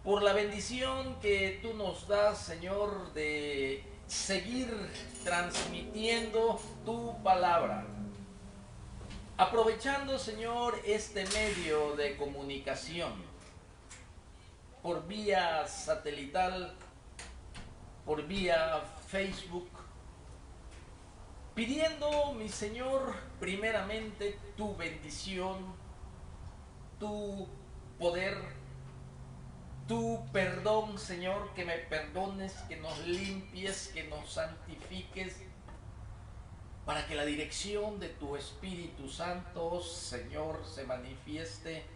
por la bendición que tú nos das, Señor, de seguir transmitiendo tu palabra. Aprovechando, Señor, este medio de comunicación por vía satelital, por vía Facebook, pidiendo, mi Señor, primeramente tu bendición, tu poder, tu perdón, Señor, que me perdones, que nos limpies, que nos santifiques, para que la dirección de tu Espíritu Santo, Señor, se manifieste,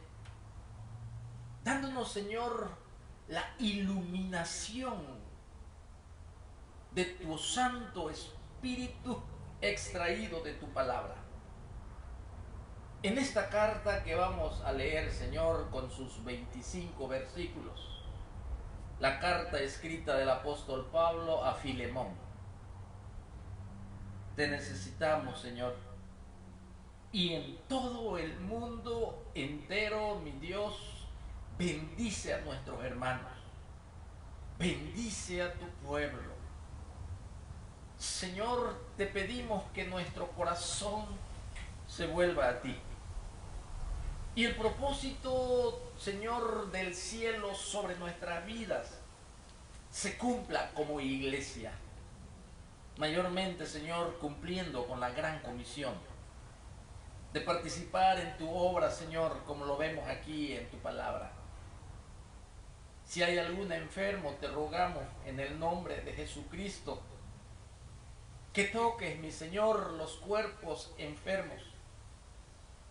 dándonos, Señor, la iluminación de tu Santo Espíritu extraído de tu palabra. En esta carta que vamos a leer, Señor, con sus 25 versículos, la carta escrita del apóstol Pablo a Filemón. Te necesitamos, Señor. Y en todo el mundo entero, mi Dios, bendice a nuestros hermanos. Bendice a tu pueblo. Señor, te pedimos que nuestro corazón se vuelva a ti. Y el propósito, Señor, del cielo sobre nuestras vidas se cumpla como iglesia. Mayormente, Señor, cumpliendo con la gran comisión de participar en tu obra, Señor, como lo vemos aquí en tu palabra. Si hay algún enfermo, te rogamos en el nombre de Jesucristo que toques, mi Señor, los cuerpos enfermos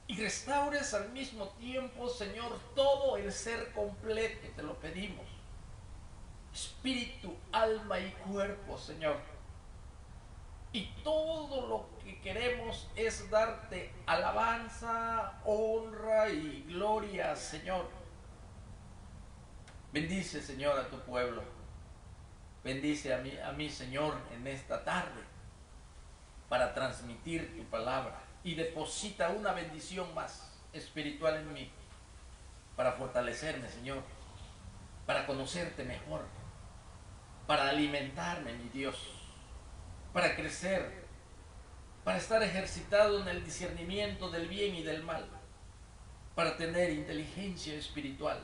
y restaures al mismo tiempo, Señor, todo el ser completo, te lo pedimos. Espíritu, alma y cuerpo, Señor. Y todo lo que queremos es darte alabanza, honra y gloria, Señor. Bendice, Señor, a tu pueblo. Bendice a mí, Señor, en esta tarde para transmitir tu palabra. Y deposita una bendición más espiritual en mí para fortalecerme, Señor, para conocerte mejor, para alimentarme, mi Dios, para crecer, para estar ejercitado en el discernimiento del bien y del mal, para tener inteligencia espiritual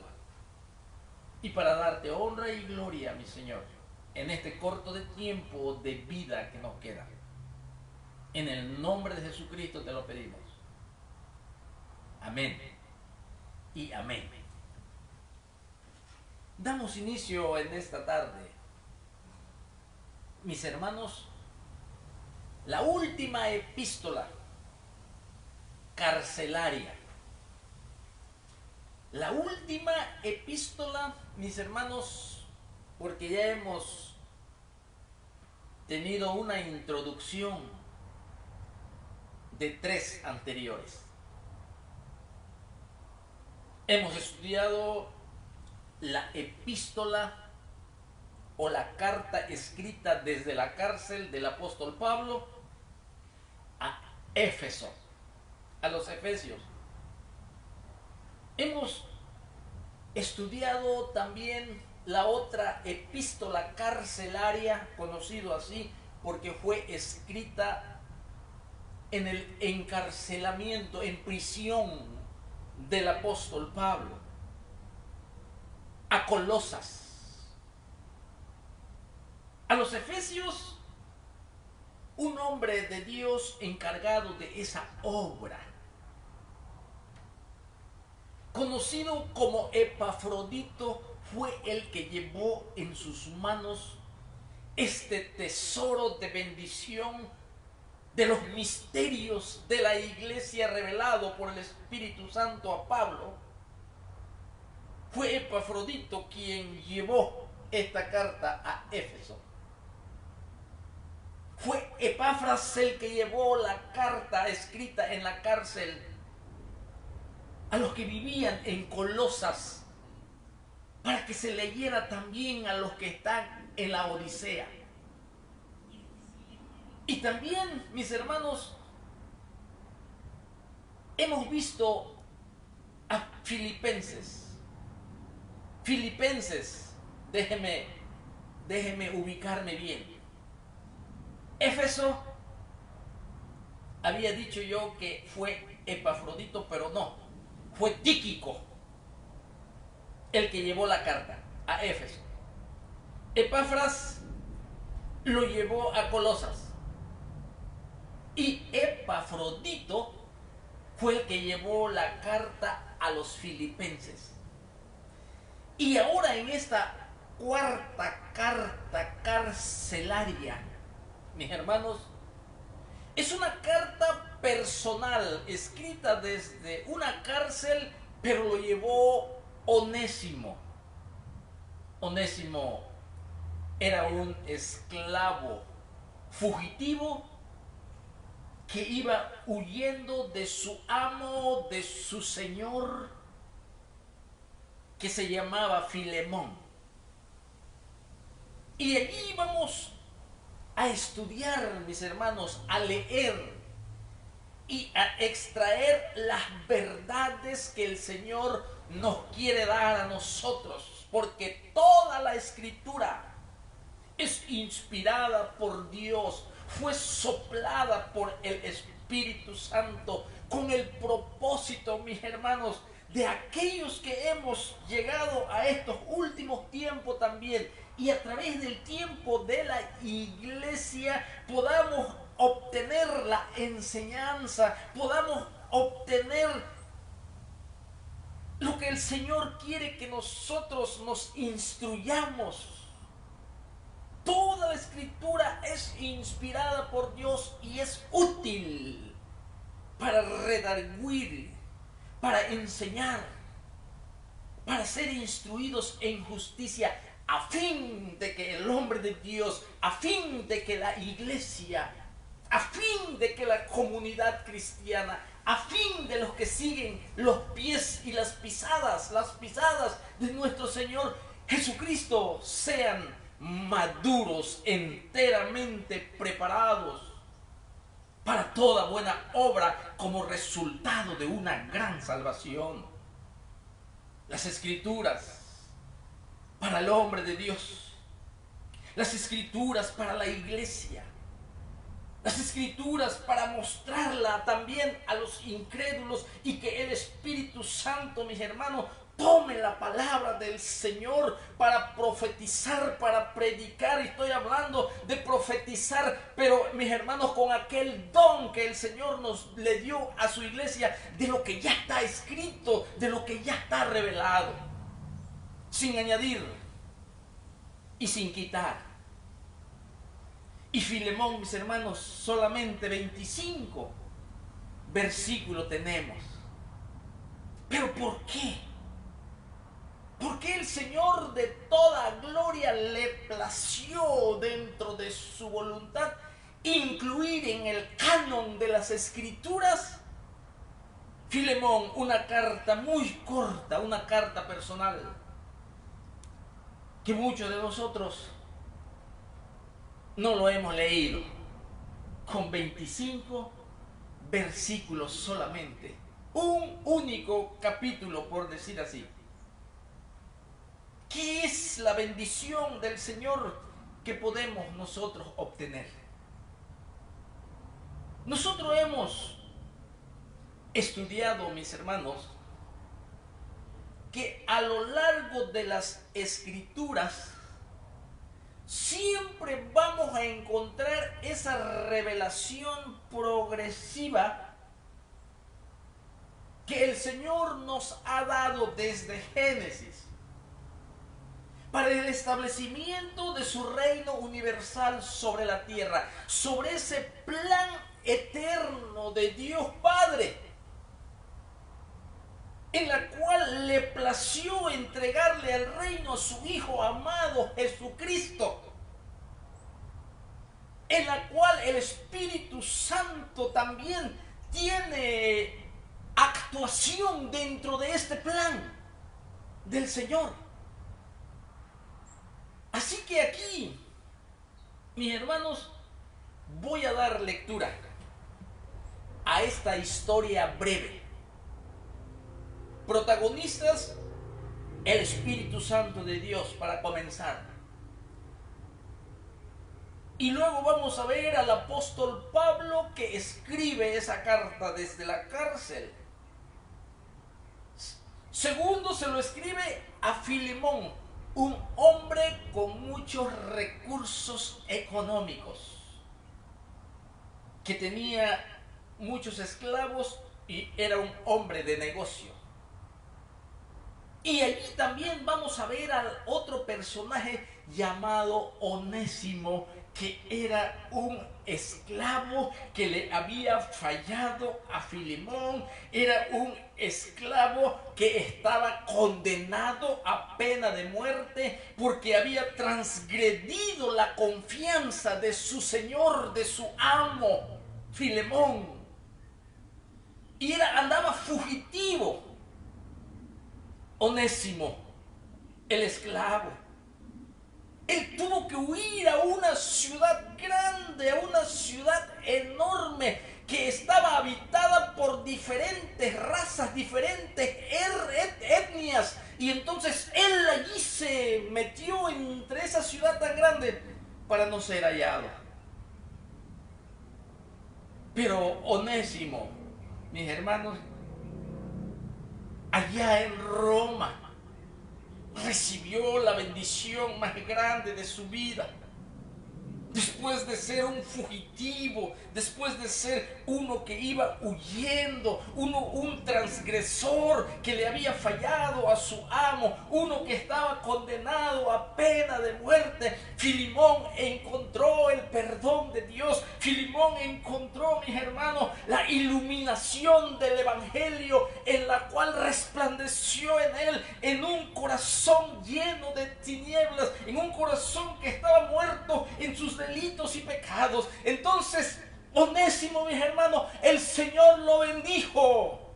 y para darte honra y gloria, mi Señor, en este corto de tiempo de vida que nos queda. En el nombre de Jesucristo te lo pedimos. Amén y amén. Damos inicio en esta tarde, mis hermanos, la última epístola carcelaria. La última epístola, mis hermanos, porque ya hemos tenido una introducción de 3 anteriores. Hemos estudiado la epístola o la carta escrita desde la cárcel del apóstol Pablo a Éfeso, a los efesios. Hemos estudiado también la otra epístola carcelaria, conocido así porque fue escrita en el encarcelamiento, en prisión del apóstol Pablo, a Colosas. A los efesios, un hombre de Dios encargado de esa obra, conocido como Epafrodito, fue el que llevó en sus manos este tesoro de bendición de los misterios de la iglesia revelado por el Espíritu Santo a Pablo. Fue Epafrodito quien llevó esta carta a Éfeso. Fue Epafras el que llevó la carta escrita en la cárcel a los que vivían en Colosas, para que se leyera también a los que están en la Odisea. Y también, mis hermanos, hemos visto a Filipenses. Filipenses, déjeme ubicarme bien. Éfeso, había dicho yo que fue Epafrodito, pero no, fue Tíquico el que llevó la carta a Éfeso. Epafras lo llevó a Colosas y Epafrodito fue el que llevó la carta a los filipenses. Y ahora en esta cuarta carta carcelaria, mis hermanos, es una carta personal escrita desde una cárcel, pero lo llevó Onésimo. Onésimo era un esclavo fugitivo que iba huyendo de su amo, de su señor, que se llamaba Filemón. Y de allí vamos a estudiar, mis hermanos, a leer y a extraer las verdades que el Señor nos quiere dar a nosotros, porque toda la Escritura es inspirada por Dios, fue soplada por el Espíritu Santo con el propósito, mis hermanos, de aquellos que hemos llegado a estos últimos tiempos también, y a través del tiempo de la iglesia podamos obtener la enseñanza, podamos obtener lo que el Señor quiere que nosotros nos instruyamos. Toda la Escritura es inspirada por Dios y es útil para redarguir, para enseñar, para ser instruidos en justicia, a fin de que el hombre de Dios, a fin de que la iglesia, a fin de que la comunidad cristiana, a fin de los que siguen los pies y las pisadas de nuestro Señor Jesucristo, sean maduros, enteramente preparados para toda buena obra como resultado de una gran salvación. Las Escrituras para el hombre de Dios, las Escrituras para la iglesia, las Escrituras para mostrarla también a los incrédulos, y que el Espíritu Santo, mis hermanos, tome la palabra del Señor para profetizar, para predicar. Y estoy hablando de profetizar, pero mis hermanos, con aquel don que el Señor le dio a su iglesia, de lo que ya está escrito, de lo que ya está revelado, sin añadir y sin quitar. Y Filemón, mis hermanos, solamente 25 versículos tenemos. ¿Pero por qué? Porque el Señor de toda gloria le plació, dentro de su voluntad, incluir en el canon de las Escrituras, Filemón, una carta muy corta, una carta personal, que muchos de nosotros no lo hemos leído, con 25 versículos solamente, un único capítulo, por decir así. ¿Qué es la bendición del Señor que podemos nosotros obtener? Nosotros hemos estudiado, mis hermanos, que a lo largo de las Escrituras siempre vamos a encontrar esa revelación progresiva que el Señor nos ha dado desde Génesis para el establecimiento de su reino universal sobre la tierra, sobre ese plan eterno de Dios Padre, en la cual le plació entregarle al reino a su Hijo amado Jesucristo, en la cual el Espíritu Santo también tiene actuación dentro de este plan del Señor. Así que aquí, mis hermanos, voy a dar lectura a esta historia breve. Protagonistas, el Espíritu Santo de Dios para comenzar. Y luego vamos a ver al apóstol Pablo que escribe esa carta desde la cárcel. Segundo, se lo escribe a Filemón, un hombre con muchos recursos económicos, que tenía muchos esclavos y era un hombre de negocio. Y allí también vamos a ver al otro personaje llamado Onésimo, que era un esclavo que le había fallado a Filemón. Era un esclavo que estaba condenado a pena de muerte porque había transgredido la confianza de su señor, de su amo, Filemón. Y andaba fugitivo. Onésimo, el esclavo, él tuvo que huir a una ciudad grande, a una ciudad enorme que estaba habitada por diferentes razas, diferentes etnias. Y entonces él allí se metió entre esa ciudad tan grande para no ser hallado. Pero Onésimo, mis hermanos, allá en Roma, recibió la bendición más grande de su vida. Después de ser un fugitivo, después de ser uno que iba huyendo, un transgresor que le había fallado a su amo, uno que estaba condenado a pena de muerte, Filemón encontró el perdón de Dios. Filemón encontró, mis hermanos, la iluminación del evangelio, en la cual resplandeció en él, en un corazón lleno de tinieblas, en un corazón que estaba muerto en sus delitos y pecados. Entonces, Onésimo, mis hermanos, el Señor lo bendijo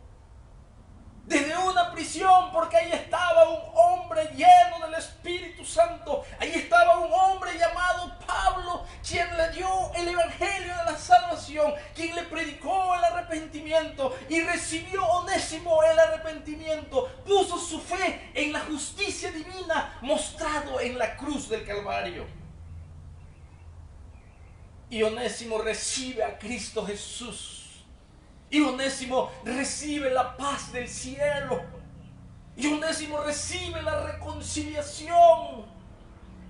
desde una prisión, porque ahí estaba un hombre lleno del Espíritu Santo. Ahí estaba un hombre llamado Pablo, quien le dio el evangelio de la salvación, quien le predicó el arrepentimiento, y recibió Onésimo el arrepentimiento. Puso su fe en la justicia divina mostrado en la cruz del Calvario. Y Onésimo recibe a Cristo Jesús. Y Onésimo recibe la paz del cielo. Y Onésimo recibe la reconciliación,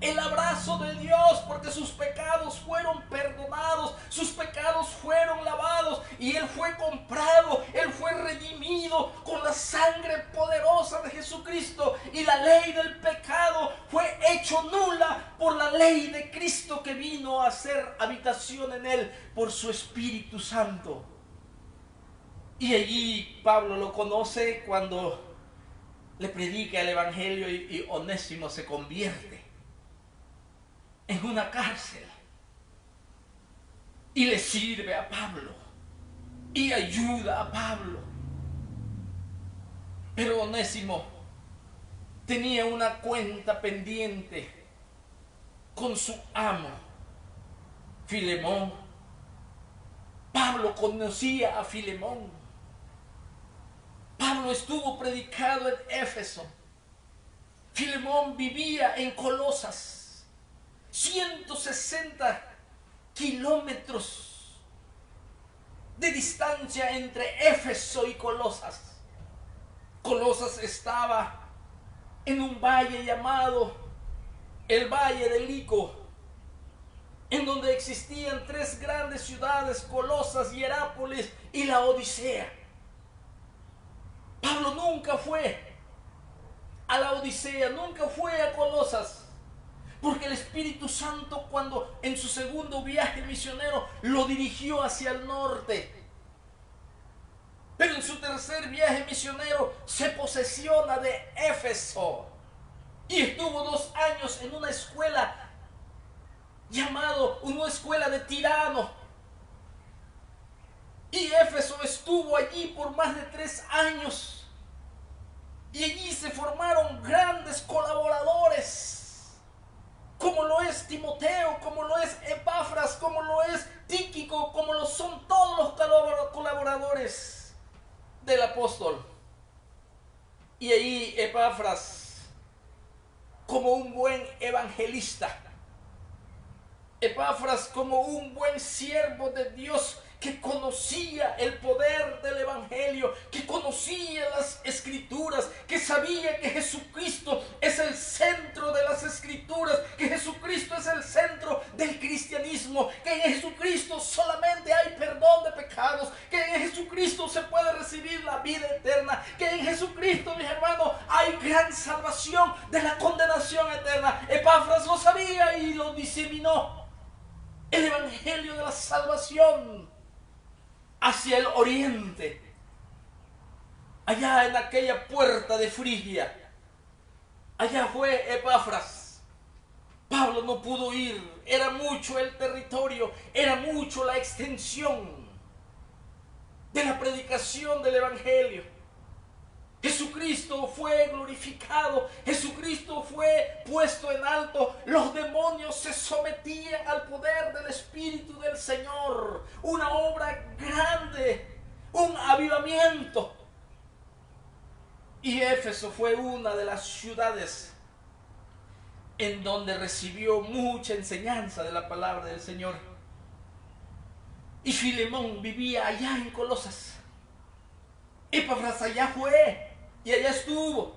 el abrazo de Dios, porque sus pecados fueron perdonados, sus pecados fueron lavados, y él fue comprado, él fue redimido con la sangre poderosa de Jesucristo, y la ley del pecado fue hecho nula por la ley de Cristo, que vino a hacer habitación en él por su Espíritu Santo. Y allí Pablo lo conoce cuando le predica el evangelio, y Onésimo se convierte en una cárcel y le sirve a Pablo y ayuda a Pablo. Pero Onésimo tenía una cuenta pendiente con su amo, Filemón. Pablo conocía a Filemón. Pablo estuvo predicado en Éfeso. Filemón vivía en Colosas, 160 kilómetros de distancia entre Éfeso y Colosas. Colosas estaba en un valle llamado el Valle del Lico, en donde existían tres grandes ciudades: Colosas, Hierápolis y la Odisea. Pablo nunca fue a la Odisea, nunca fue a Colosas, porque el Espíritu Santo, cuando en su segundo viaje misionero, lo dirigió hacia el norte. Pero en su tercer viaje misionero se posesiona de Éfeso y estuvo 2 años en una escuela una escuela de Tirano. Y Éfeso estuvo allí por más de 3 años. Y allí se formaron grandes colaboradores, como lo es Timoteo, como lo es Epafras, como lo es Tíquico, como lo son todos los colaboradores del apóstol. Y ahí Epafras como un buen evangelista. Epafras como un buen siervo de Dios que conocía el poder del evangelio, que conocía las escrituras, que sabía que Jesucristo es el centro de las escrituras, que Jesucristo es el centro del cristianismo, que en Jesucristo solamente hay perdón de pecados, que en Jesucristo se puede recibir la vida eterna, que en Jesucristo, mis hermanos, hay gran salvación de la condenación eterna. Epafras lo sabía y lo diseminó. El evangelio de la salvación hacia el oriente, allá en aquella puerta de Frigia, allá fue Epafras. Pablo no pudo ir, era mucho el territorio, era mucho la extensión de la predicación del evangelio. Jesucristo fue glorificado, Jesucristo fue puesto en alto, los demonios se sometían al poder del Espíritu del Señor, una obra grande, un avivamiento. Y Éfeso fue una de las ciudades en donde recibió mucha enseñanza de la palabra del Señor. Y Filemón vivía allá en Colosas. Epafras allá fue y allá estuvo.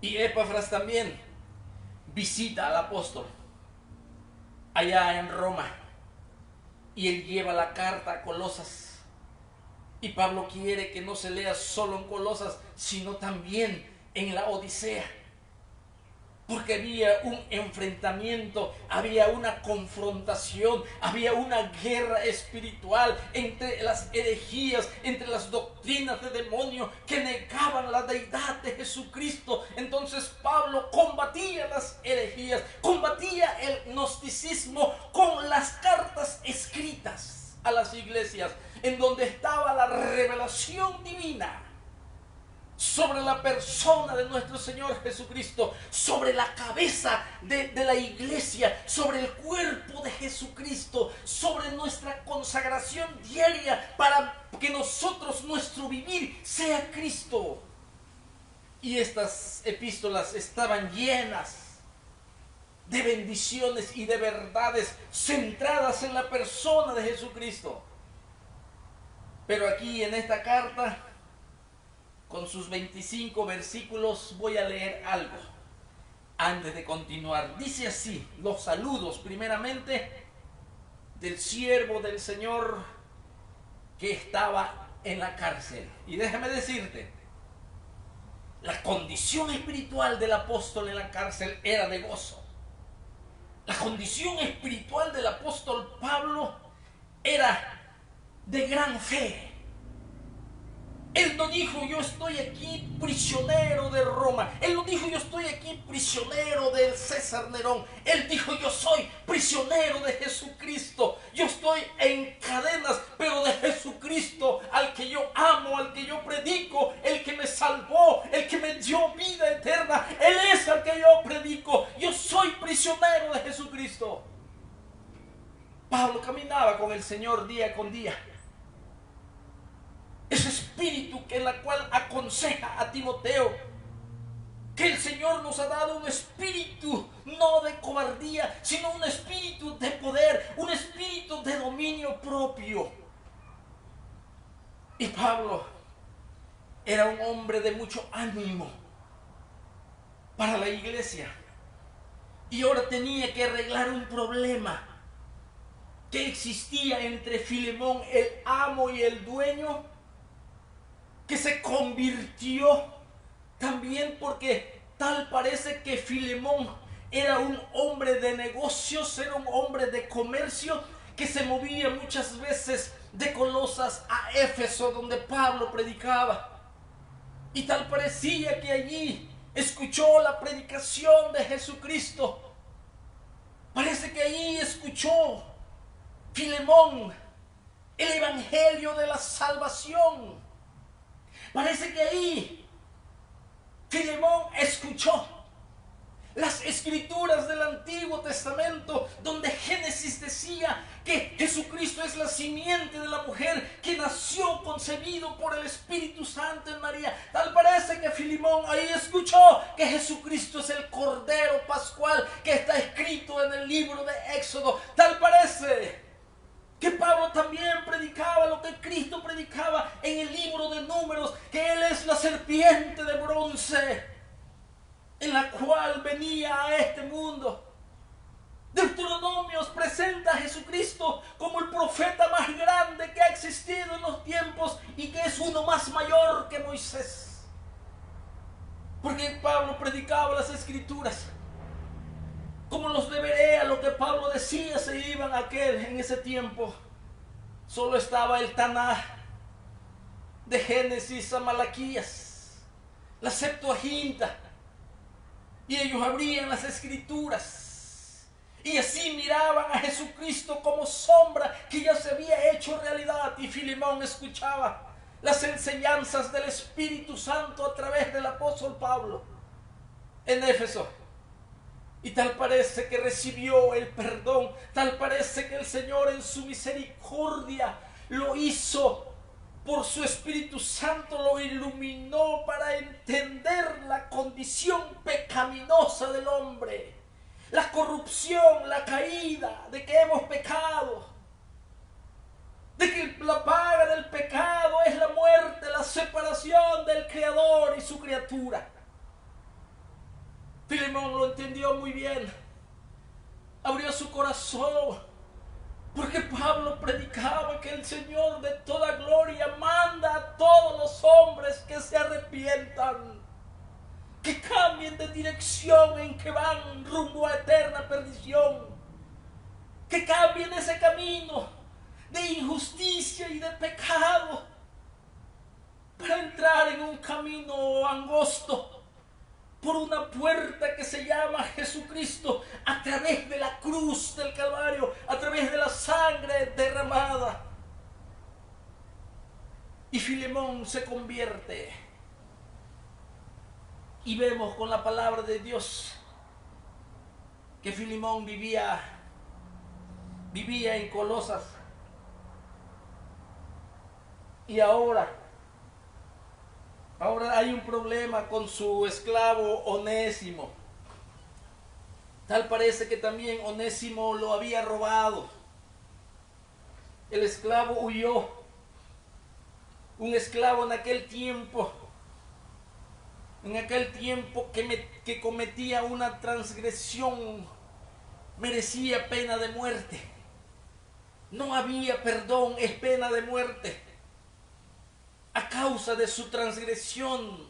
Y Epafras también visita al apóstol allá en Roma. Y él lleva la carta a Colosas. Y Pablo quiere que no se lea solo en Colosas, sino también en la Odisea. Porque había un enfrentamiento, había una confrontación, había una guerra espiritual entre las herejías, entre las doctrinas de demonio que negaban la deidad de Jesucristo. Entonces Pablo combatía las herejías, combatía el gnosticismo con las cartas escritas a las iglesias, en donde estaba la revelación divina sobre la persona de nuestro Señor Jesucristo, sobre la cabeza de la iglesia, sobre el cuerpo de Jesucristo, sobre nuestra consagración diaria para que nosotros, nuestro vivir, sea Cristo. Y estas epístolas estaban llenas de bendiciones y de verdades centradas en la persona de Jesucristo. Pero aquí en esta carta, con sus 25 versículos, voy a leer algo antes de continuar. Dice así, los saludos primeramente del siervo del Señor que estaba en la cárcel. Y déjame decirte, la condición espiritual del apóstol en la cárcel era de gozo. La condición espiritual del apóstol Pablo era de gran fe. Él no dijo, yo estoy aquí prisionero de Roma. Él no dijo, yo estoy aquí prisionero del César Nerón. Él dijo, yo soy prisionero de Jesucristo. Yo estoy en cadenas, pero de Jesucristo, al que yo amo, al que yo predico, el que me salvó, el que me dio vida eterna. Él es al que yo predico. Yo soy prisionero de Jesucristo. Pablo caminaba con el Señor día con día. Ese espíritu en la cual aconseja a Timoteo que el Señor nos ha dado un espíritu no de cobardía, sino un espíritu de poder, un espíritu de dominio propio. Y Pablo era un hombre de mucho ánimo para la iglesia. Y ahora tenía que arreglar un problema que existía entre Filemón, el amo y el dueño, que se convirtió también porque tal parece que Filemón era un hombre de negocios, era un hombre de comercio que se movía muchas veces de Colosas a Éfeso, donde Pablo predicaba. Y tal parecía que allí escuchó la predicación de Jesucristo. Parece que allí escuchó Filemón el evangelio de la salvación. Parece que ahí Filemón escuchó las escrituras del Antiguo Testamento, donde Génesis decía que Jesucristo es la simiente de la mujer que nació concebido por el Espíritu Santo en María. Tal parece que Filemón ahí escuchó que Jesucristo es el Cordero Pascual que está escrito en el libro de Éxodo. Tal parece que Pablo también predicaba lo que Cristo predicaba en el libro de Números, que Él es la serpiente de bronce en la cual venía a este mundo. Deuteronomios presenta a Jesucristo como el profeta más grande que ha existido en los tiempos y que es uno más mayor que Moisés. Porque Pablo predicaba las Escrituras como los de Berea, lo que Pablo decía se iban en ese tiempo. Solo estaba el Tanaj, de Génesis a Malaquías, la Septuaginta, y ellos abrían las Escrituras y así miraban a Jesucristo como sombra que ya se había hecho realidad. Y Filemón escuchaba las enseñanzas del Espíritu Santo a través del apóstol Pablo en Éfeso. Y tal parece que recibió el perdón, tal parece que el Señor en su misericordia lo hizo por su Espíritu Santo, lo iluminó para entender la condición pecaminosa del hombre, la corrupción, la caída, de que hemos pecado, de que la paga del pecado es la muerte, la separación del Creador y su criatura. Filemón lo entendió muy bien, abrió su corazón, porque Pablo predicaba que el Señor de toda gloria manda a todos los hombres que se arrepientan, que cambien de dirección en que van rumbo a eterna perdición, que cambien ese camino de injusticia y de pecado para entrar en un camino angosto por una puerta que se llama Jesucristo, a través de la cruz del Calvario, a través de la sangre derramada. Y Filemón se convierte. Y vemos con la palabra de Dios que Filemón vivía en Colosas. Y ahora hay un problema con su esclavo Onésimo. Tal parece que también Onésimo lo había robado. El esclavo huyó. Un esclavo en aquel tiempo que cometía una transgresión, merecía pena de muerte. No había perdón, es pena de muerte. A causa de su transgresión,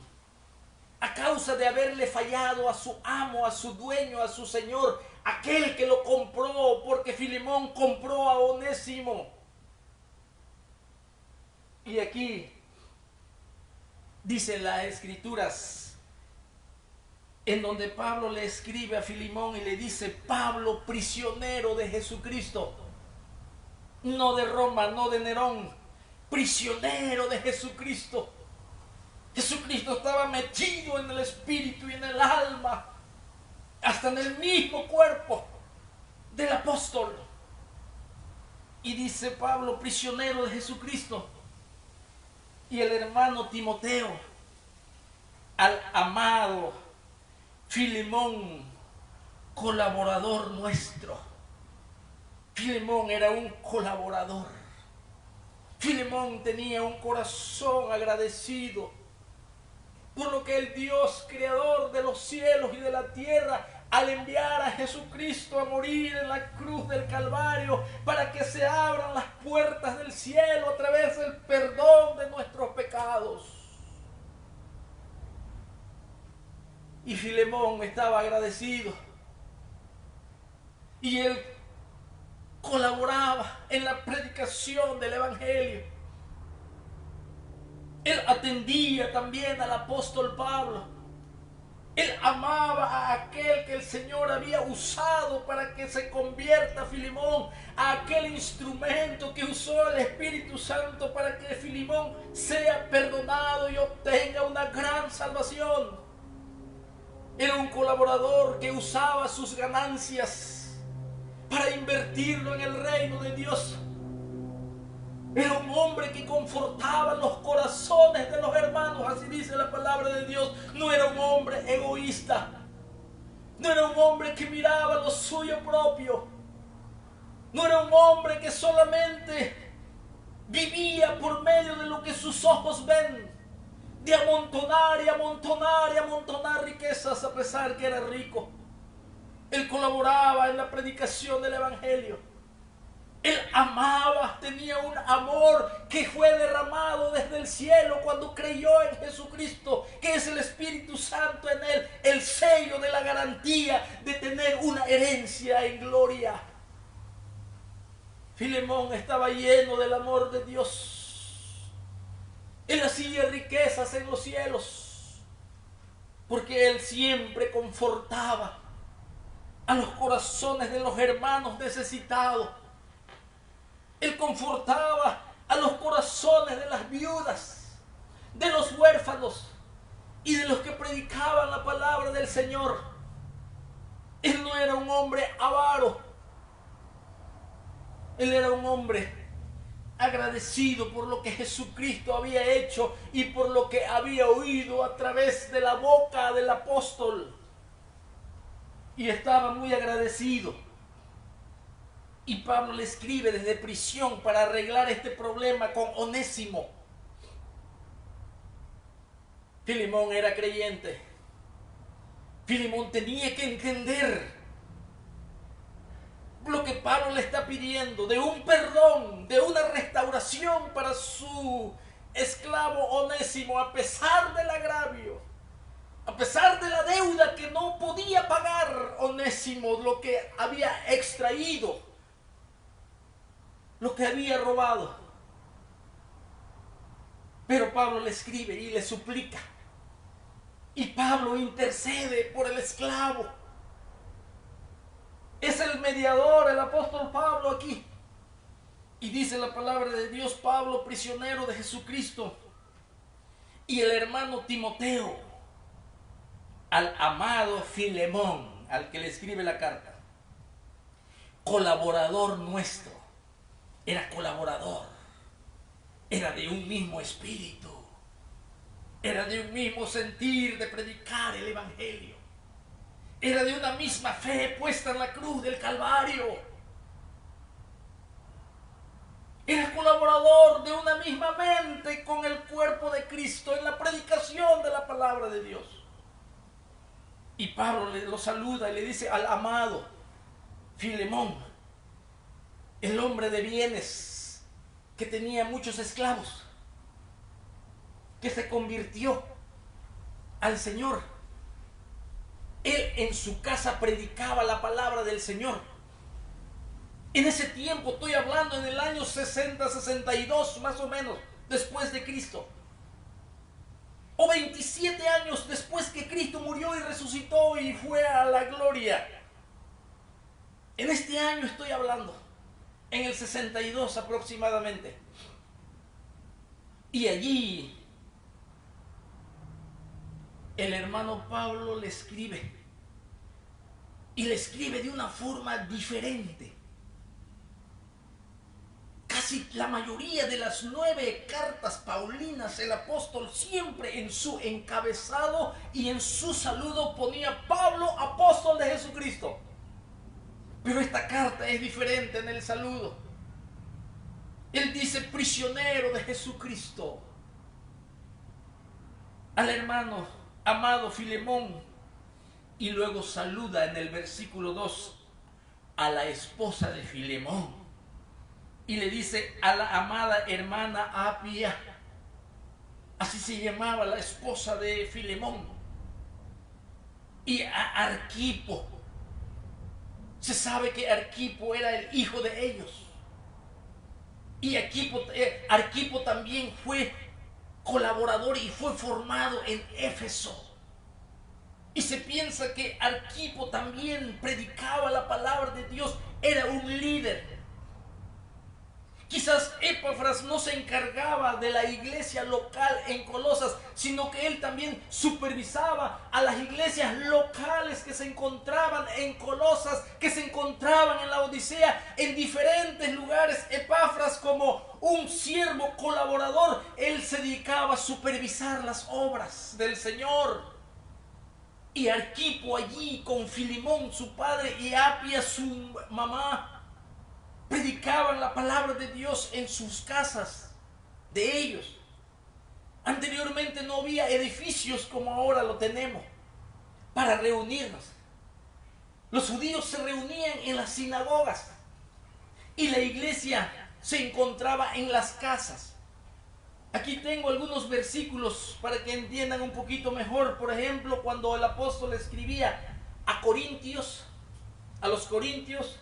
a causa de haberle fallado a su amo, a su dueño, a su señor, aquel que lo compró, porque Filemón compró a Onésimo. Y aquí dice las Escrituras, en donde Pablo le escribe a Filemón y le dice: Pablo, prisionero de Jesucristo, no de Roma, no de Nerón, prisionero de Jesucristo. Jesucristo estaba metido en el espíritu y en el alma, hasta en el mismo cuerpo del apóstol. Y dice Pablo, prisionero de Jesucristo, y el hermano Timoteo, al amado Filemón, colaborador nuestro. Filemón era un colaborador. Filemón tenía un corazón agradecido por lo que el Dios creador de los cielos y de la tierra, al enviar a Jesucristo a morir en la cruz del Calvario para que se abran las puertas del cielo a través del perdón de nuestros pecados. Y Filemón estaba agradecido, y él colaboraba en la predicación del Evangelio. Él atendía también al apóstol Pablo. Él amaba a aquel que el Señor había usado para que se convierta Filemón, a aquel instrumento que usó el Espíritu Santo para que Filemón sea perdonado y obtenga una gran salvación. Era un colaborador que usaba sus ganancias para invertirlo en el reino de Dios. Era un hombre que confortaba los corazones de los hermanos, así dice la palabra de Dios. No era un hombre egoísta, no era un hombre que miraba lo suyo propio, no era un hombre que solamente vivía por medio de lo que sus ojos ven, de amontonar y amontonar y amontonar riquezas a pesar que era rico. Él colaboraba en la predicación del evangelio. Él amaba, tenía un amor que fue derramado desde el cielo cuando creyó en Jesucristo, que es el Espíritu Santo en él, el sello de la garantía de tener una herencia en gloria. Filemón estaba lleno del amor de Dios. Él hacía riquezas en los cielos, porque él siempre confortaba a los corazones de los hermanos necesitados. Él confortaba a los corazones de las viudas, de los huérfanos y de los que predicaban la palabra del Señor. Él no era un hombre avaro. Él era un hombre agradecido por lo que Jesucristo había hecho y por lo que había oído a través de la boca del apóstol. Y estaba muy agradecido. Y Pablo le escribe desde prisión para arreglar este problema con Onésimo. Filemón era creyente. Filemón tenía que entender lo que Pablo le está pidiendo, de un perdón, de una restauración para su esclavo Onésimo, a pesar del agravio, a pesar de la deuda que no podía pagar Onésimo, lo que había extraído, lo que había robado. Pero Pablo le escribe y le suplica. Y Pablo intercede por el esclavo. Es el mediador, el apóstol Pablo aquí. Y dice la palabra de Dios: Pablo, prisionero de Jesucristo, y el hermano Timoteo, al amado Filemón, al que le escribe la carta, colaborador nuestro. Era colaborador, era de un mismo espíritu, era de un mismo sentir de predicar el evangelio, era de una misma fe puesta en la cruz del Calvario, era colaborador de una misma mente con el cuerpo de Cristo en la predicación de la palabra de Dios. Y Pablo lo saluda y le dice: al amado Filemón, el hombre de bienes que tenía muchos esclavos, que se convirtió al Señor. Él en su casa predicaba la palabra del Señor. En ese tiempo, estoy hablando en el año 60, 62 más o menos, después de Cristo. O 27 años después que Cristo murió y resucitó y fue a la gloria. En este año estoy hablando, en el 62 aproximadamente. Y allí el hermano Pablo le escribe. Y le escribe de una forma diferente. Casi la mayoría de las 9 cartas paulinas, el apóstol siempre en su encabezado y en su saludo ponía: Pablo, apóstol de Jesucristo. Pero esta carta es diferente en el saludo. Él dice: prisionero de Jesucristo, al hermano amado Filemón. Y luego saluda en el versículo 2 a la esposa de Filemón. Y le dice: a la amada hermana Apia. Así se llamaba la esposa de Filemón. Y a Arquipo. Se sabe que Arquipo era el hijo de ellos. Y Arquipo también fue colaborador y fue formado en Éfeso. Y se piensa que Arquipo también predicaba la palabra de Dios, era un líder. Quizás Epafras no se encargaba de la iglesia local en Colosas, sino que él también supervisaba a las iglesias locales que se encontraban en Colosas, que se encontraban en la Odisea, en diferentes lugares. Epafras, como un siervo colaborador, él se dedicaba a supervisar las obras del Señor. Y Arquipo allí con Filemón, su padre, y Apia, su mamá, predicaban la palabra de Dios en sus casas de ellos. Anteriormente no había edificios como ahora lo tenemos para reunirnos. Los judíos se reunían en las sinagogas y la iglesia se encontraba en las casas. Aquí tengo algunos versículos para que entiendan un poquito mejor. Por ejemplo, cuando el apóstol escribía a los corintios,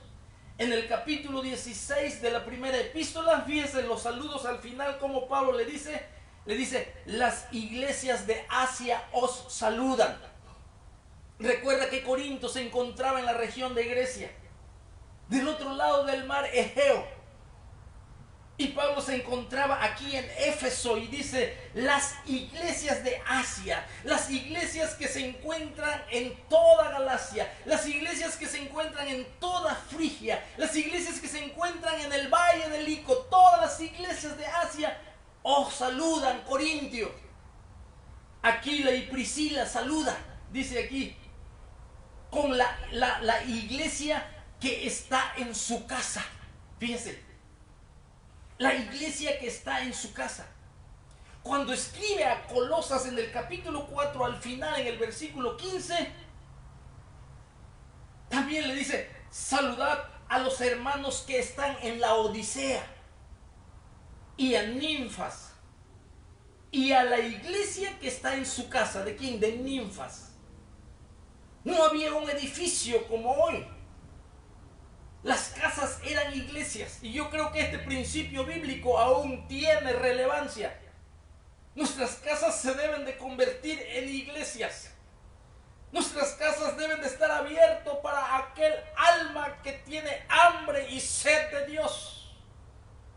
en el capítulo 16 de la primera epístola, fíjense los saludos al final, como Pablo le dice, las iglesias de Asia os saludan. Recuerda que Corinto se encontraba en la región de Grecia, del otro lado del mar Egeo. Y Pablo se encontraba aquí en Éfeso y dice, las iglesias de Asia, las iglesias que se encuentran en toda Galacia, las iglesias que se encuentran en toda Frigia, las iglesias que se encuentran en el valle del Lico, todas las iglesias de Asia os saludan, Corintio. Aquila y Priscila saludan, dice aquí, con la iglesia que está en su casa. Fíjense. La iglesia que está en su casa. Cuando escribe a Colosas en el capítulo 4, al final, en el versículo 15, también le dice, saludad a los hermanos que están en la Odisea, y a Ninfas, y a la iglesia que está en su casa. ¿De quién? De Ninfas. No había un edificio como hoy. Las casas eran iglesias, y yo creo que este principio bíblico aún tiene relevancia. Nuestras casas se deben de convertir en iglesias. Nuestras casas deben de estar abiertas para aquel alma que tiene hambre y sed de Dios.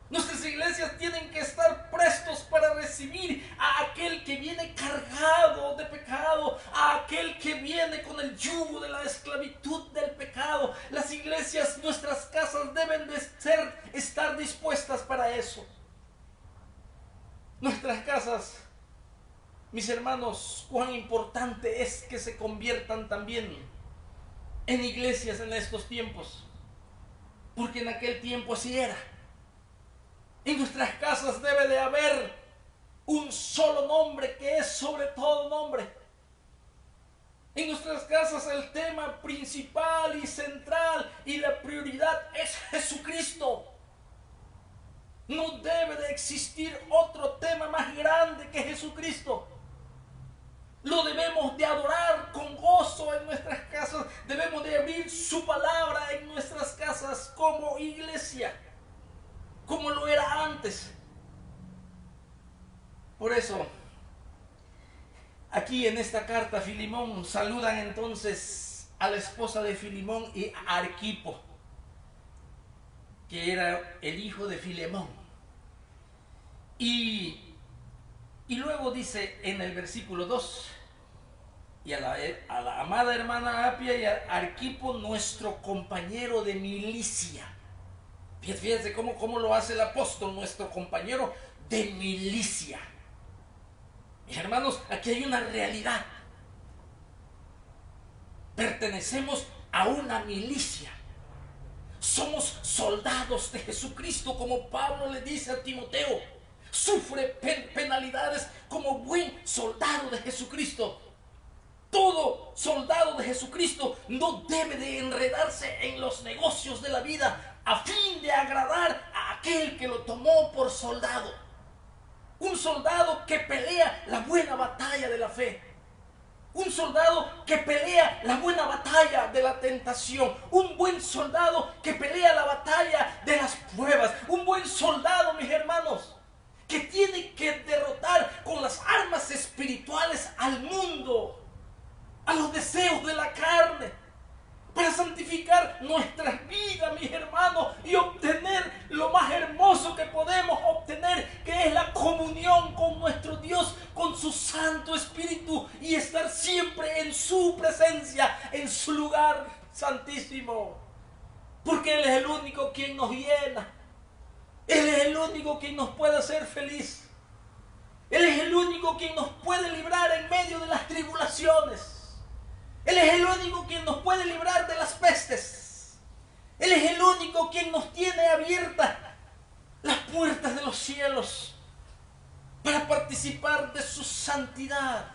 Nuestras iglesias tienen que estar prestos para recibir a aquel que viene cargado de pecado, a aquel que viene con el yugo de la esclavitud del pecado. Las iglesias, nuestras casas deben de estar dispuestas para eso. Nuestras casas, mis hermanos, cuán importante es que se conviertan también en iglesias en estos tiempos, porque en aquel tiempo así era. En nuestras casas debe de haber un solo nombre que es sobre todo nombre. En nuestras casas el tema principal y central y la prioridad es Jesucristo. No debe de existir otro tema más grande que Jesucristo. Lo debemos de adorar con gozo en nuestras casas. Debemos de abrir su palabra en nuestras casas como iglesia, como lo era antes. Por eso, aquí en esta carta a Filemón saludan entonces a la esposa de Filemón y a Arquipo, que era el hijo de Filemón. Y luego dice en el versículo 2, y a la amada hermana Apia y a Arquipo, nuestro compañero de milicia. Fíjense cómo lo hace el apóstol, nuestro compañero de milicia. Mis hermanos, aquí hay una realidad. Pertenecemos a una milicia. Somos soldados de Jesucristo, como Pablo le dice a Timoteo. Sufre penalidades como buen soldado de Jesucristo. Todo soldado de Jesucristo no debe de enredarse en los negocios de la vida a fin de agradar a aquel que lo tomó por soldado. Un soldado que pelea la buena batalla de la fe. Un soldado que pelea la buena batalla de la tentación. Un buen soldado que pelea la batalla de las pruebas. Un buen soldado, mis hermanos, que tiene que derrotar con las armas espirituales al mundo, a los deseos de la carne, para santificar nuestras vidas, mis hermanos, y obtener lo más hermoso que presencia, en su lugar santísimo. Porque Él es el único quien nos llena. Él es el único quien nos puede hacer feliz. Él es el único quien nos puede librar en medio de las tribulaciones. Él es el único quien nos puede librar de las pestes. Él es el único quien nos tiene abiertas las puertas de los cielos para participar de su santidad,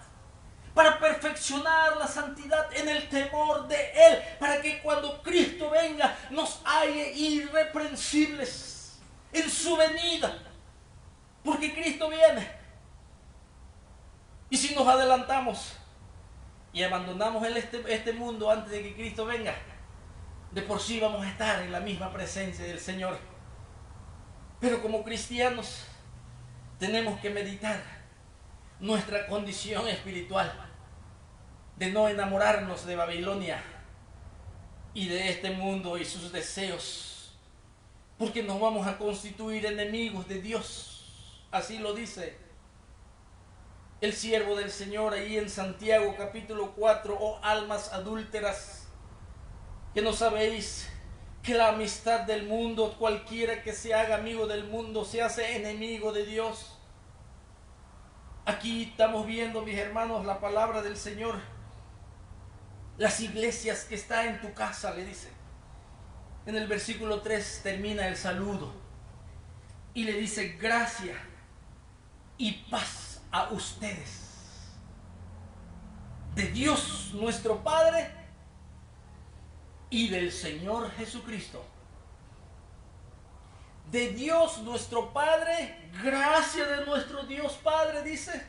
para perfeccionar la santidad en el temor de Él, para que cuando Cristo venga nos halle irreprensibles en su venida, porque Cristo viene. Y si nos adelantamos y abandonamos este mundo antes de que Cristo venga, de por sí vamos a estar en la misma presencia del Señor. Pero como cristianos tenemos que meditar nuestra condición espiritual, de no enamorarnos de Babilonia y de este mundo y sus deseos, porque nos vamos a constituir enemigos de Dios. Así lo dice el siervo del Señor ahí en Santiago capítulo 4, oh almas adúlteras, que no sabéis que la amistad del mundo, cualquiera que se haga amigo del mundo, se hace enemigo de Dios. Aquí estamos viendo, mis hermanos, la palabra del Señor. Las iglesias que está en tu casa, le dice. En el versículo 3 termina el saludo y le dice: gracia y paz a ustedes, de Dios nuestro Padre y del Señor Jesucristo. De Dios nuestro Padre, gracia de nuestro Dios Padre, dice,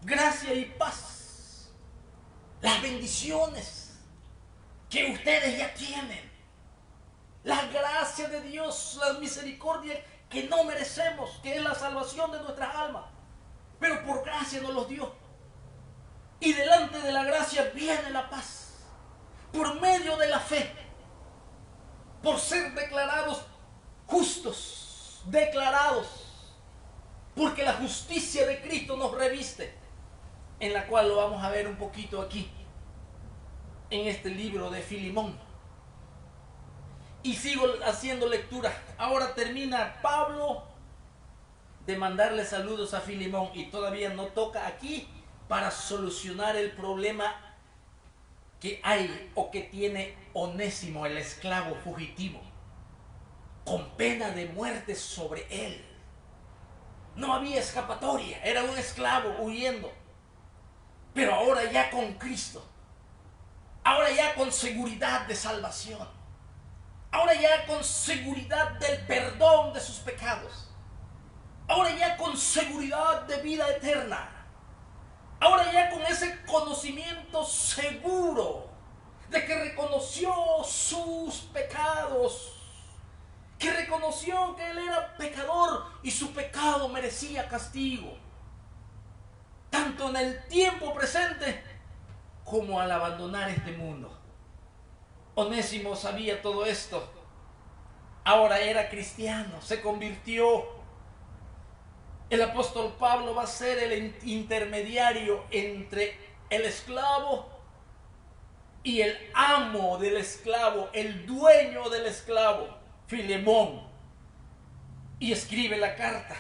gracia y paz. Las bendiciones que ustedes ya tienen, la gracia de Dios, la misericordia que no merecemos, que es la salvación de nuestras almas, pero por gracia nos los dio. Y delante de la gracia viene la paz, por medio de la fe, por ser declarados justos, declarados, porque la justicia de Cristo nos reviste, en la cual lo vamos a ver un poquito aquí, en este libro de Filemón. Y sigo haciendo lectura. Ahora termina Pablo de mandarle saludos a Filemón y todavía no toca aquí para solucionar el problema que hay o que tiene Onésimo, el esclavo fugitivo, con pena de muerte sobre él. No había escapatoria, era un esclavo huyendo. Pero ahora ya con Cristo, ahora ya con seguridad de salvación, ahora ya con seguridad del perdón de sus pecados, ahora ya con seguridad de vida eterna, ahora ya con ese conocimiento seguro de que reconoció sus pecados, que reconoció que él era pecador y su pecado merecía castigo, tanto en el tiempo presente como al abandonar este mundo. Onésimo sabía todo esto. Ahora era cristiano, se convirtió. El apóstol Pablo va a ser el intermediario entre el esclavo y el amo del esclavo, el dueño del esclavo, Filemón. Y escribe la carta.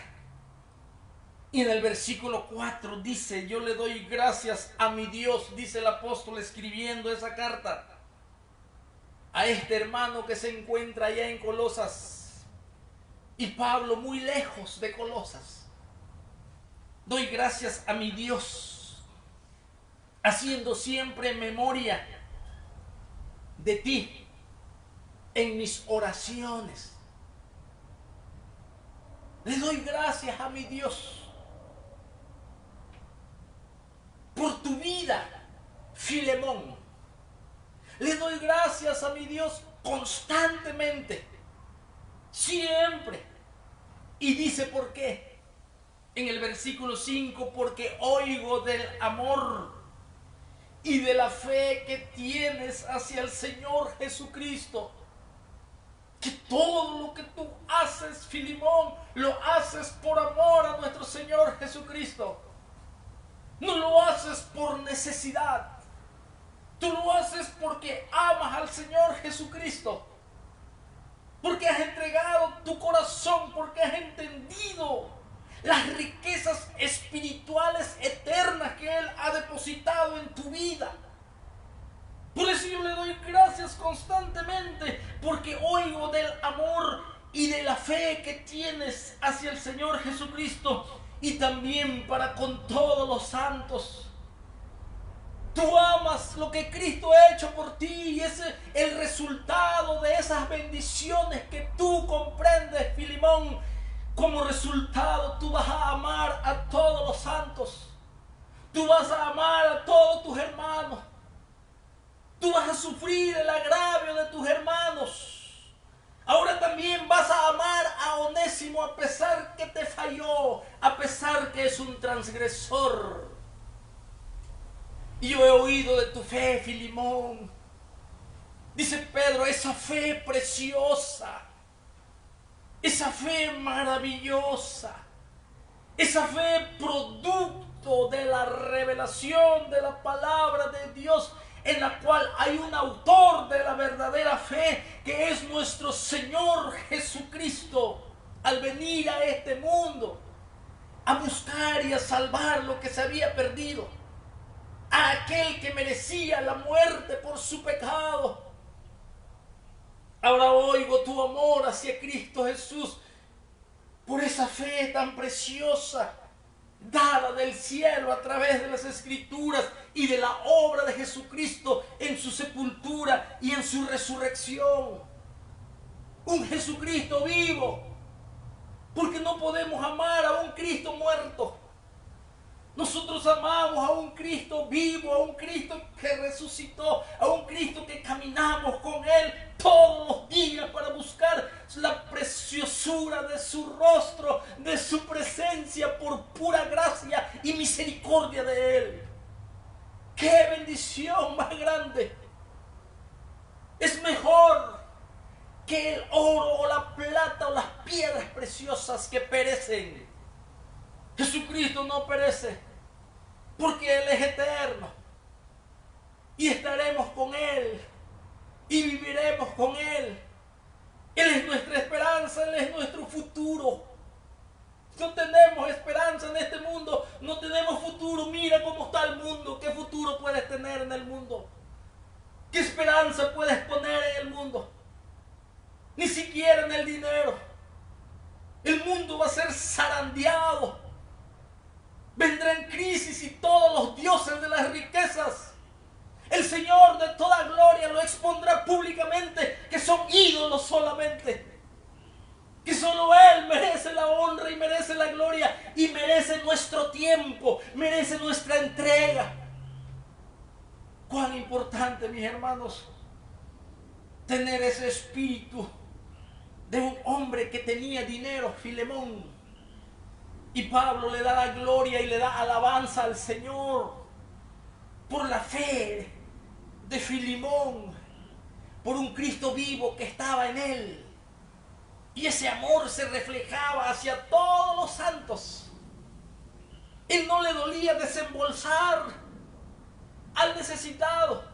Y en el versículo 4 dice: yo le doy gracias a mi Dios, dice el apóstol escribiendo esa carta a este hermano que se encuentra allá en Colosas. Y Pablo muy lejos de Colosas. Doy gracias a mi Dios, haciendo siempre memoria de ti en mis oraciones. Le doy gracias a mi Dios por tu vida, Filemón. Le doy gracias a mi Dios constantemente, siempre. Y dice por qué. En el versículo 5, porque oigo del amor y de la fe que tienes hacia el Señor Jesucristo. Que todo lo que tú haces, Filemón, lo haces por amor a nuestro Señor Jesucristo. No lo haces por necesidad. Tú lo haces porque amas al Señor Jesucristo. Porque has entregado tu corazón, porque has entendido las riquezas espirituales eternas que Él ha depositado en tu vida. Por eso yo le doy gracias constantemente, porque oigo del amor y de la fe que tienes hacia el Señor Jesucristo y también para con todos los santos. Tú amas lo que Cristo ha hecho por ti y ese es el resultado de esas bendiciones que tú comprendes, Filemón. Como resultado tú vas a amar a todos los santos. Tú vas a amar a todos tus hermanos. Tú vas a sufrir el agravio de tus hermanos. Ahora también vas a amar a Onésimo a pesar que te falló, a pesar que es un transgresor. Y yo he oído de tu fe, Filemón. Dice Pedro, esa fe preciosa, esa fe maravillosa, esa fe producto de la revelación de la palabra de Dios, en la cual hay un autor de la verdadera fe, que es nuestro Señor Jesucristo, al venir a este mundo, a buscar y a salvar lo que se había perdido, a aquel que merecía la muerte por su pecado. Ahora oigo tu amor hacia Cristo Jesús por esa fe tan preciosa dada del cielo a través de las Escrituras y de la obra de Jesucristo en su sepultura y en su resurrección. Un Jesucristo vivo, porque no podemos amar a un Cristo muerto. Nosotros amamos a un Cristo vivo, a un Cristo que resucitó, a un Cristo que caminamos con Él todos los días para buscar la preciosura de su rostro, de su presencia por pura gracia y misericordia de Él. ¡Qué bendición más grande! Es mejor que el oro o la plata o las piedras preciosas que perecen. Jesucristo no perece, porque Él es eterno y estaremos con Él y viviremos con Él. Él es nuestra esperanza, Él es nuestro futuro. No tenemos esperanza en este mundo, no tenemos futuro. Mira cómo está el mundo. ¿Qué futuro puedes tener en el mundo? ¿Qué esperanza puedes poner en el mundo? Ni siquiera en el dinero. El mundo va a ser zarandeado. Vendrán crisis y todos los dioses de las riquezas, el Señor de toda gloria lo expondrá públicamente, que son ídolos solamente, que solo Él merece la honra y merece la gloria y merece nuestro tiempo, merece nuestra entrega. Cuán importante, mis hermanos, tener ese espíritu de un hombre que tenía dinero, Filemón. Y Pablo le da la gloria y le da alabanza al Señor por la fe de Filemón, por un Cristo vivo que estaba en él. Y ese amor se reflejaba hacia todos los santos. Él no le dolía desembolsar al necesitado.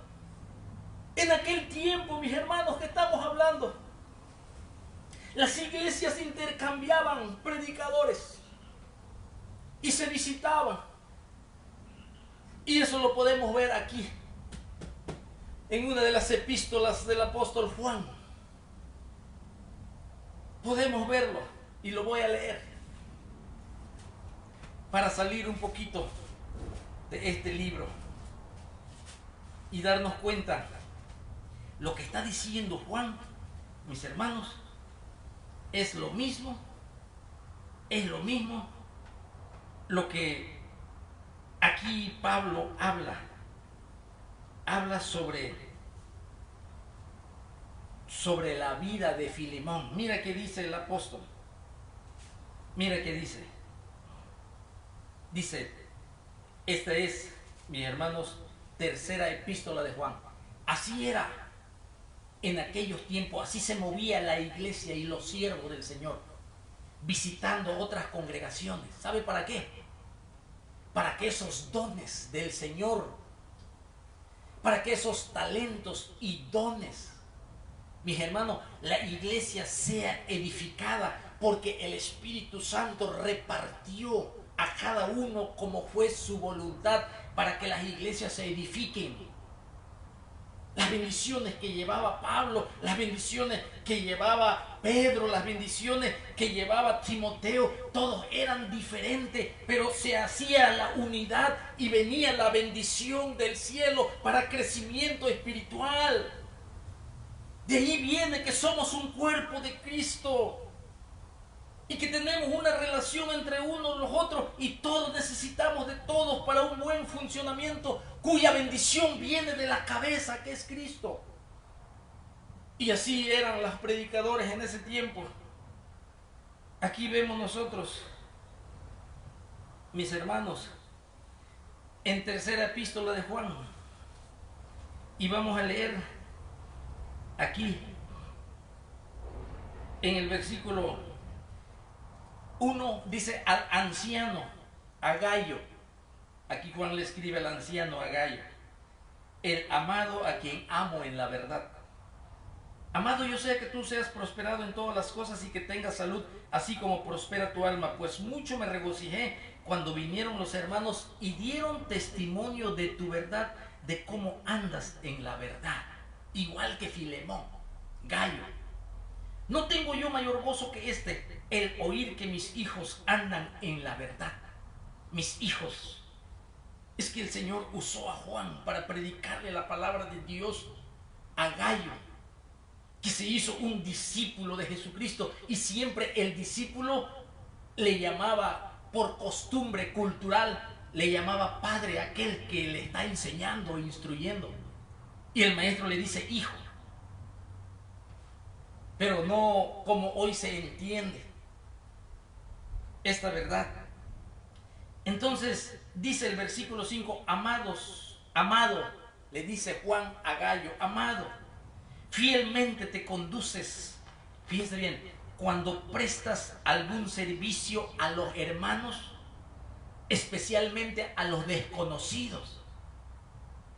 En aquel tiempo, mis hermanos, que estamos hablando, las iglesias intercambiaban predicadores y se visitaban. Y eso lo podemos ver aquí, en una de las epístolas del apóstol Juan. Podemos verlo y lo voy a leer para salir un poquito de este libro y darnos cuenta lo que está diciendo Juan, mis hermanos, es lo mismo lo que aquí Pablo habla sobre la vida de Filemón. Mira qué dice el apóstol. Mira qué dice. Dice, esta es, mis hermanos, tercera epístola de Juan. Así era en aquellos tiempos, así se movía la iglesia y los siervos del Señor, visitando otras congregaciones. ¿Sabe para qué? Para que esos dones del Señor, para que esos talentos y dones, mis hermanos, la iglesia sea edificada, porque el Espíritu Santo repartió a cada uno como fue su voluntad para que las iglesias se edifiquen. Las bendiciones que llevaba Pablo, las bendiciones que llevaba Pedro, las bendiciones que llevaba Timoteo, todos eran diferentes, pero se hacía la unidad y venía la bendición del cielo para crecimiento espiritual. De ahí viene que somos un cuerpo de Cristo y que tenemos una relación entre unos y los otros, y todos necesitamos de todos para un buen funcionamiento, cuya bendición viene de la cabeza, que es Cristo. Y así eran los predicadores en ese tiempo. Aquí vemos nosotros, mis hermanos, en tercera epístola de Juan, y vamos a leer aquí en el versículo 1, dice al anciano, a Gayo. Aquí Juan le escribe al anciano, a Gayo, el amado, a quien amo en la verdad. Amado, yo sé que tú seas prosperado en todas las cosas y que tengas salud, así como prospera tu alma, pues mucho me regocijé cuando vinieron los hermanos y dieron testimonio de tu verdad, de cómo andas en la verdad, igual que Filemón, Gayo. No tengo yo mayor gozo que este, el oír que mis hijos andan en la verdad. Mis hijos. Es que el Señor usó a Juan para predicarle la palabra de Dios a Gayo, que se hizo un discípulo de Jesucristo, y siempre el discípulo le llamaba, por costumbre cultural, le llamaba padre a aquel que le está enseñando, instruyendo. Y el maestro le dice hijo. Pero no como hoy se entiende esta verdad. Entonces dice el versículo 5, amados, amado, le dice Juan a Gayo, amado, fielmente te conduces, fíjense bien, cuando prestas algún servicio a los hermanos, especialmente a los desconocidos,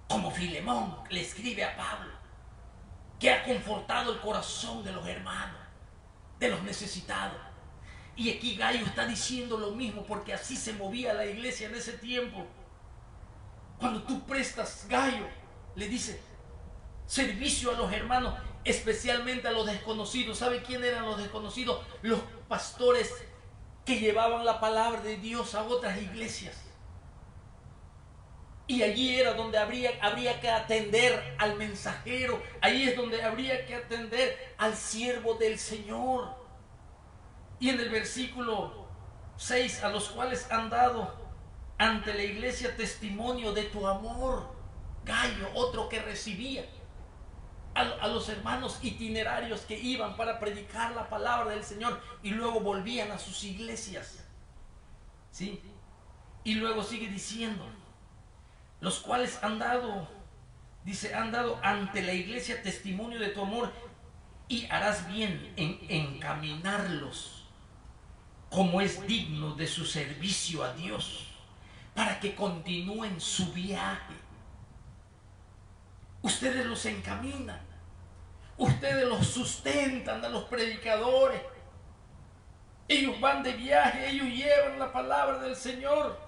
como Filemón le escribe a Pablo, que ha confortado el corazón de los hermanos, de los necesitados. Y aquí Gayo está diciendo lo mismo, porque así se movía la iglesia en ese tiempo. Cuando tú prestas, Gayo, le dice, servicio a los hermanos, especialmente a los desconocidos. ¿Sabe quién eran los desconocidos? Los pastores que llevaban la palabra de Dios a otras iglesias. Y allí era donde habría que atender al mensajero. Ahí es donde habría que atender al siervo del Señor. Y en el versículo 6, a los cuales han dado ante la iglesia testimonio de tu amor. Gayo, otro que recibía a los hermanos itinerarios que iban para predicar la palabra del Señor y luego volvían a sus iglesias. ¿Sí? Y luego sigue diciendo, los cuales han dado, dice, han dado ante la iglesia testimonio de tu amor, y harás bien en encaminarlos como es digno de su servicio a Dios, para que continúen su viaje. Ustedes los encaminan, ustedes los sustentan a los predicadores. Ellos van de viaje, ellos llevan la palabra del Señor,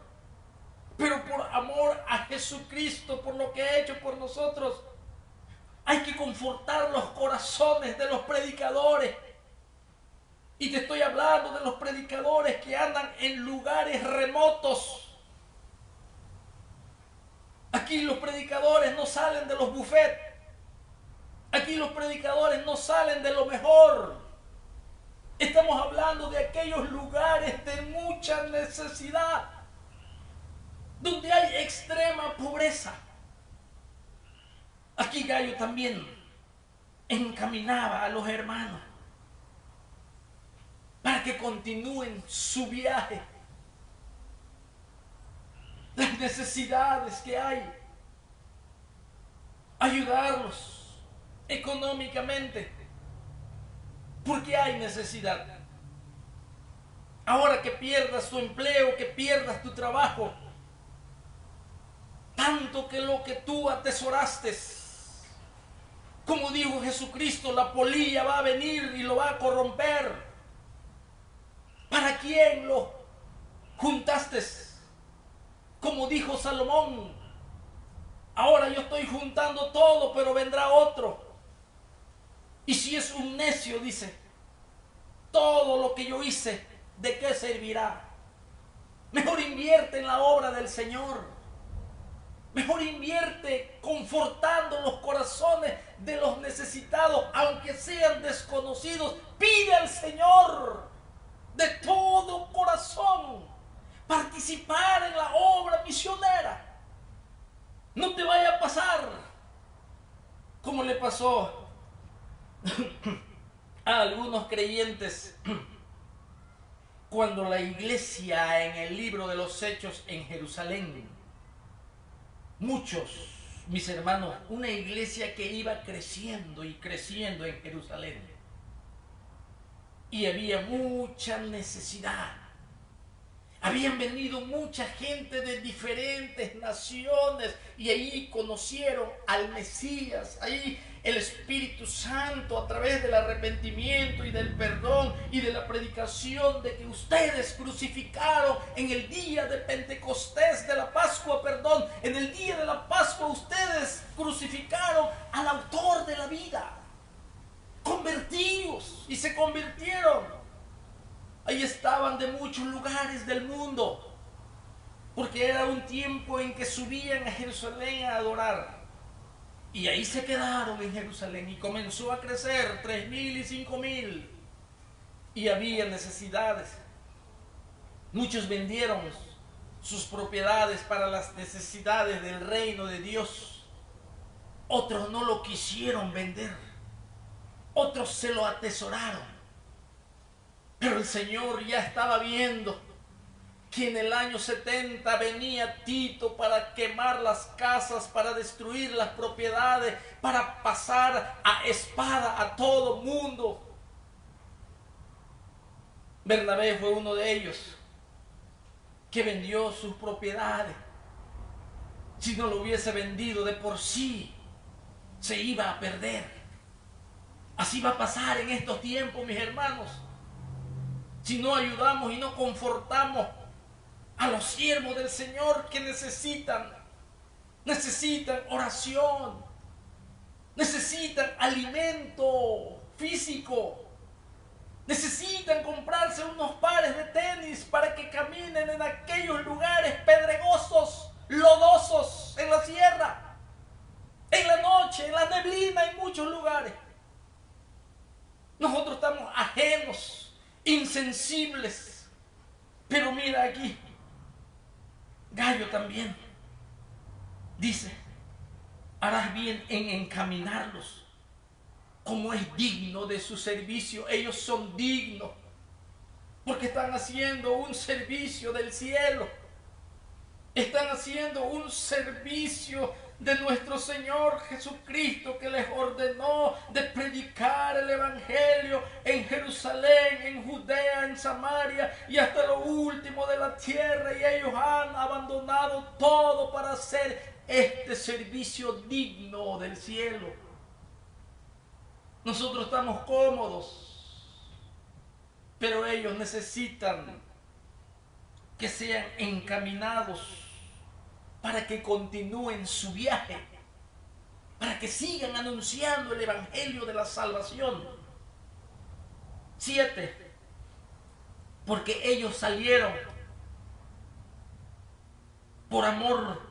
pero por amor a Jesucristo, por lo que ha hecho por nosotros, hay que confortar los corazones de los predicadores. Y te estoy hablando de los predicadores que andan en lugares remotos. Aquí los predicadores no salen de los bufetes. Aquí los predicadores no salen de lo mejor. Estamos hablando de aquellos lugares de mucha necesidad, donde hay extrema pobreza. Aquí Gayo también encaminaba a los hermanos para que continúen su viaje. Las necesidades que hay, ayudarlos económicamente, porque hay necesidad. Ahora que pierdas tu empleo, que pierdas tu trabajo, tanto que lo que tú atesoraste, como dijo Jesucristo, la polilla va a venir y lo va a corromper. ¿Para quién lo juntaste? Como dijo Salomón, ahora yo estoy juntando todo, pero vendrá otro. Y si es un necio, dice, todo lo que yo hice, ¿de qué servirá? Mejor invierte en la obra del Señor. Mejor invierte confortando los corazones de los necesitados, aunque sean desconocidos. Pide al Señor de todo corazón participar en la obra misionera. No te vaya a pasar como le pasó a algunos creyentes cuando la iglesia en el libro de los Hechos en Jerusalén, muchos, mis hermanos, una iglesia que iba creciendo y creciendo en Jerusalén, y había mucha necesidad. Habían venido mucha gente de diferentes naciones y ahí conocieron al Mesías. Ahí el Espíritu Santo, a través del arrepentimiento y del perdón y de la predicación de que ustedes crucificaron en el día de Pentecostés, de la Pascua, perdón, en el día de la Pascua ustedes crucificaron al autor de la vida. Convertidos, y se convirtieron. Ahí estaban de muchos lugares del mundo, porque era un tiempo en que subían a Jerusalén a adorar. Y ahí se quedaron en Jerusalén y comenzó a crecer 3,000 y 5,000. Y había necesidades. Muchos vendieron sus propiedades para las necesidades del reino de Dios. Otros no lo quisieron vender. Otros se lo atesoraron. Pero el Señor ya estaba viendo que en el año 70 venía Tito para quemar las casas, para destruir las propiedades, para pasar a espada a todo mundo. Bernabé fue uno de ellos que vendió sus propiedades. Si no lo hubiese vendido de por sí, se iba a perder. Así va a pasar en estos tiempos, mis hermanos. Si no ayudamos y no confortamos a los siervos del Señor que necesitan oración, necesitan alimento físico, necesitan comprarse unos pares de tenis para que caminen en aquellos lugares pedregosos, lodosos, en la sierra, en la noche, en la neblina, en muchos lugares. Nosotros estamos ajenos, insensibles. Pero mira aquí, Gallo también dice, harás bien en encaminarlos como es digno de su servicio. Ellos son dignos porque están haciendo un servicio del cielo, están haciendo un servicio de nuestro Señor Jesucristo, que les ordenó de predicar el Evangelio en Jerusalén, en Judea, en Samaria y hasta lo último de la tierra, y ellos han abandonado todo para hacer este servicio digno del cielo. Nosotros estamos cómodos, pero ellos necesitan que sean encaminados para que continúen su viaje, para que sigan anunciando el Evangelio de la salvación. 7. Porque ellos salieron por amor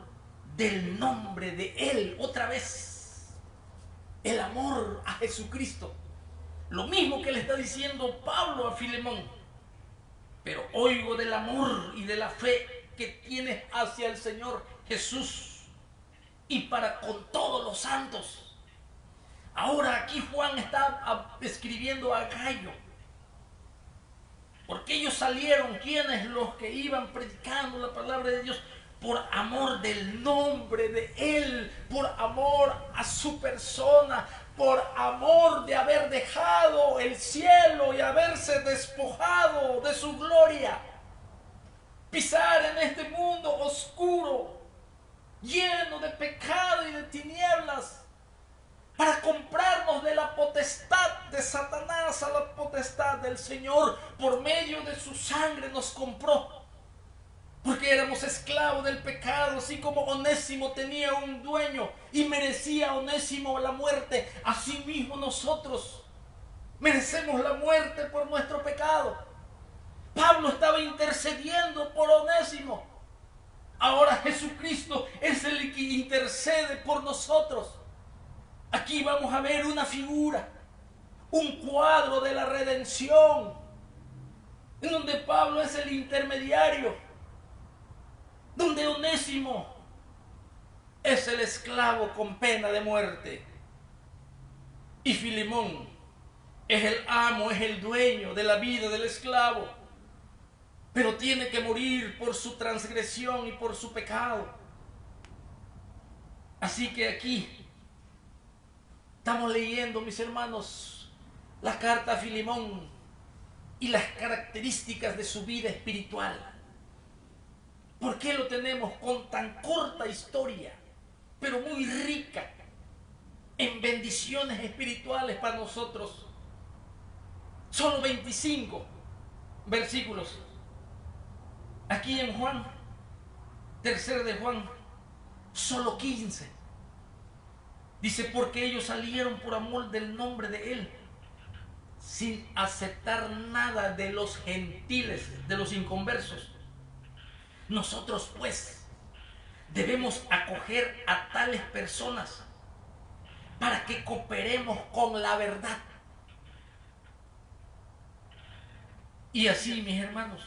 del nombre de Él. Otra vez, el amor a Jesucristo. Lo mismo que le está diciendo Pablo a Filemón. Pero oigo del amor y de la fe que tienes hacia el Señor Jesús y para con todos los santos. Ahora aquí Juan está escribiendo a Gallo, porque ellos salieron, ¿quiénes? Los que iban predicando la palabra de Dios, por amor del nombre de Él, por amor a su persona, por amor de haber dejado el cielo y haberse despojado de su gloria, pisar en este mundo oscuro lleno de pecado y de tinieblas, para comprarnos de la potestad de Satanás a la potestad del Señor. Por medio de su sangre nos compró, porque éramos esclavos del pecado, así como Onésimo tenía un dueño y merecía Onésimo la muerte. Asimismo nosotros merecemos la muerte por nuestro pecado. Pablo estaba intercediendo por Onésimo. Ahora Jesucristo es el que intercede por nosotros. Aquí vamos a ver una figura, un cuadro de la redención, en donde Pablo es el intermediario, donde Onésimo es el esclavo con pena de muerte, y Filemón es el amo, es el dueño de la vida del esclavo, pero tiene que morir por su transgresión y por su pecado. Así que aquí estamos leyendo, mis hermanos, la carta a Filemón y las características de su vida espiritual. ¿Por qué lo tenemos con tan corta historia, pero muy rica en bendiciones espirituales para nosotros? Solo 25 versículos. Aquí en Juan, tercero de Juan, solo 15. Dice, porque ellos salieron por amor del nombre de Él, sin aceptar nada de los gentiles, de los inconversos. Nosotros pues debemos acoger a tales personas para que cooperemos con la verdad. Y así, mis hermanos,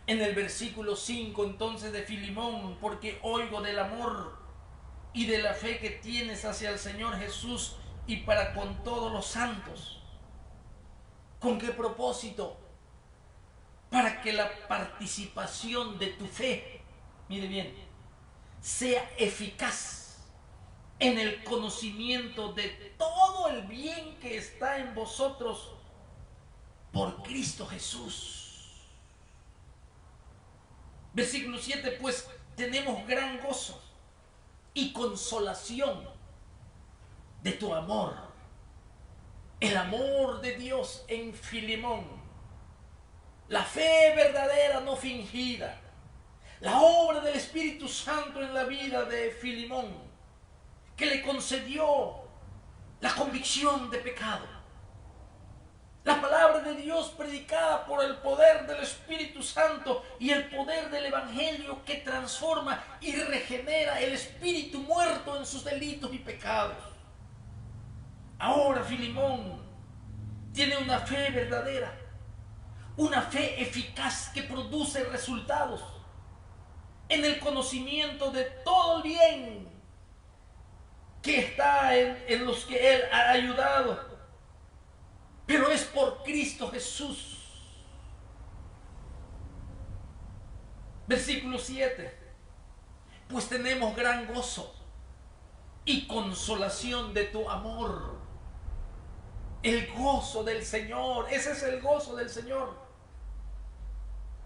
en el versículo 5 entonces de Filemón, porque oigo del amor y de la fe que tienes hacia el Señor Jesús y para con todos los santos. ¿Con qué propósito? Para que la participación de tu fe, mire bien, sea eficaz en el conocimiento de todo el bien que está en vosotros por Cristo Jesús. Versículo 7, pues tenemos gran gozo y consolación de tu amor. El amor de Dios en Filemón, la fe verdadera no fingida, la obra del Espíritu Santo en la vida de Filemón, que le concedió la convicción de pecado. La palabra de Dios predicada por el poder del Espíritu Santo y el poder del Evangelio que transforma y regenera el espíritu muerto en sus delitos y pecados. Ahora Filemón tiene una fe verdadera, una fe eficaz que produce resultados en el conocimiento de todo el bien que está en los que Él ha ayudado. Pero es por Cristo Jesús. Versículo 7. Pues tenemos gran gozo y consolación de tu amor. El gozo del Señor, ese es el gozo del Señor.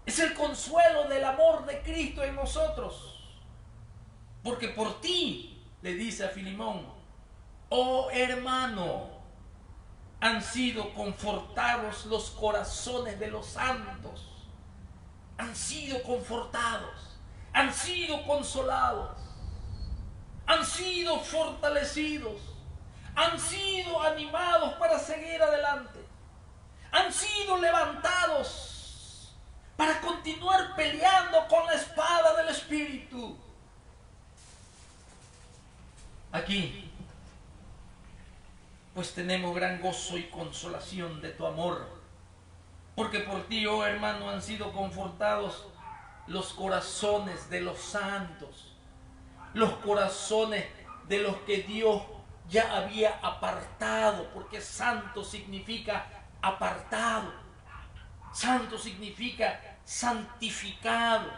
Es el consuelo del amor de Cristo en nosotros. Porque por ti, le dice a Filemón, oh hermano, han sido confortados los corazones de los santos. Han sido confortados, han sido consolados, han sido fortalecidos, han sido animados para seguir adelante, han sido levantados para continuar peleando con la espada del Espíritu. Aquí pues tenemos gran gozo y consolación de tu amor, porque por ti, oh hermano, han sido confortados los corazones de los santos, los corazones de los que Dios ya había apartado, porque santo significa apartado, santo significa santificado,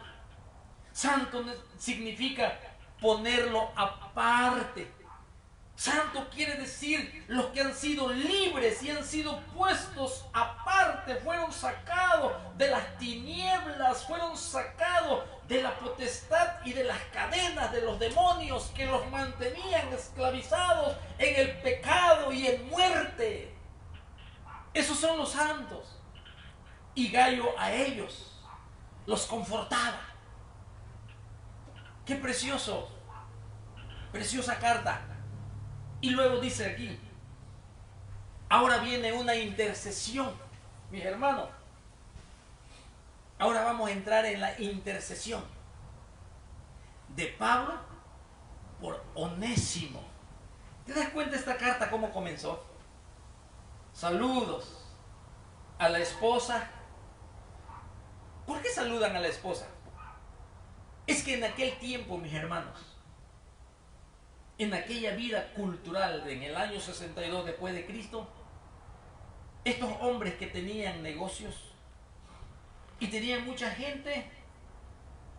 santo significa ponerlo aparte. Santo quiere decir los que han sido libres y han sido puestos aparte, fueron sacados de las tinieblas, fueron sacados de la potestad y de las cadenas de los demonios que los mantenían esclavizados en el pecado y en muerte. Esos son los santos. Y Gayo a ellos los confortaba. Qué precioso, preciosa carta. Y luego dice aquí, ahora viene una intercesión, mis hermanos. Ahora vamos a entrar en la intercesión de Pablo por Onésimo. ¿Te das cuenta esta carta cómo comenzó? Saludos a la esposa. ¿Por qué saludan a la esposa? Es que en aquel tiempo, mis hermanos, en aquella vida cultural, en el año 62 después de Cristo, estos hombres que tenían negocios y tenían mucha gente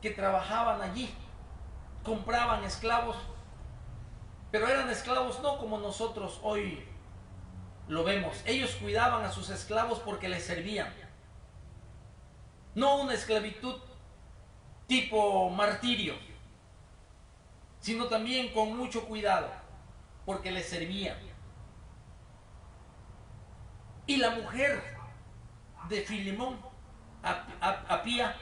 que trabajaban allí, compraban esclavos, pero eran esclavos no como nosotros hoy lo vemos. Ellos cuidaban a sus esclavos porque les servían. No una esclavitud tipo martirio, sino también con mucho cuidado, porque les servían. Y la mujer de Filemón, Apía,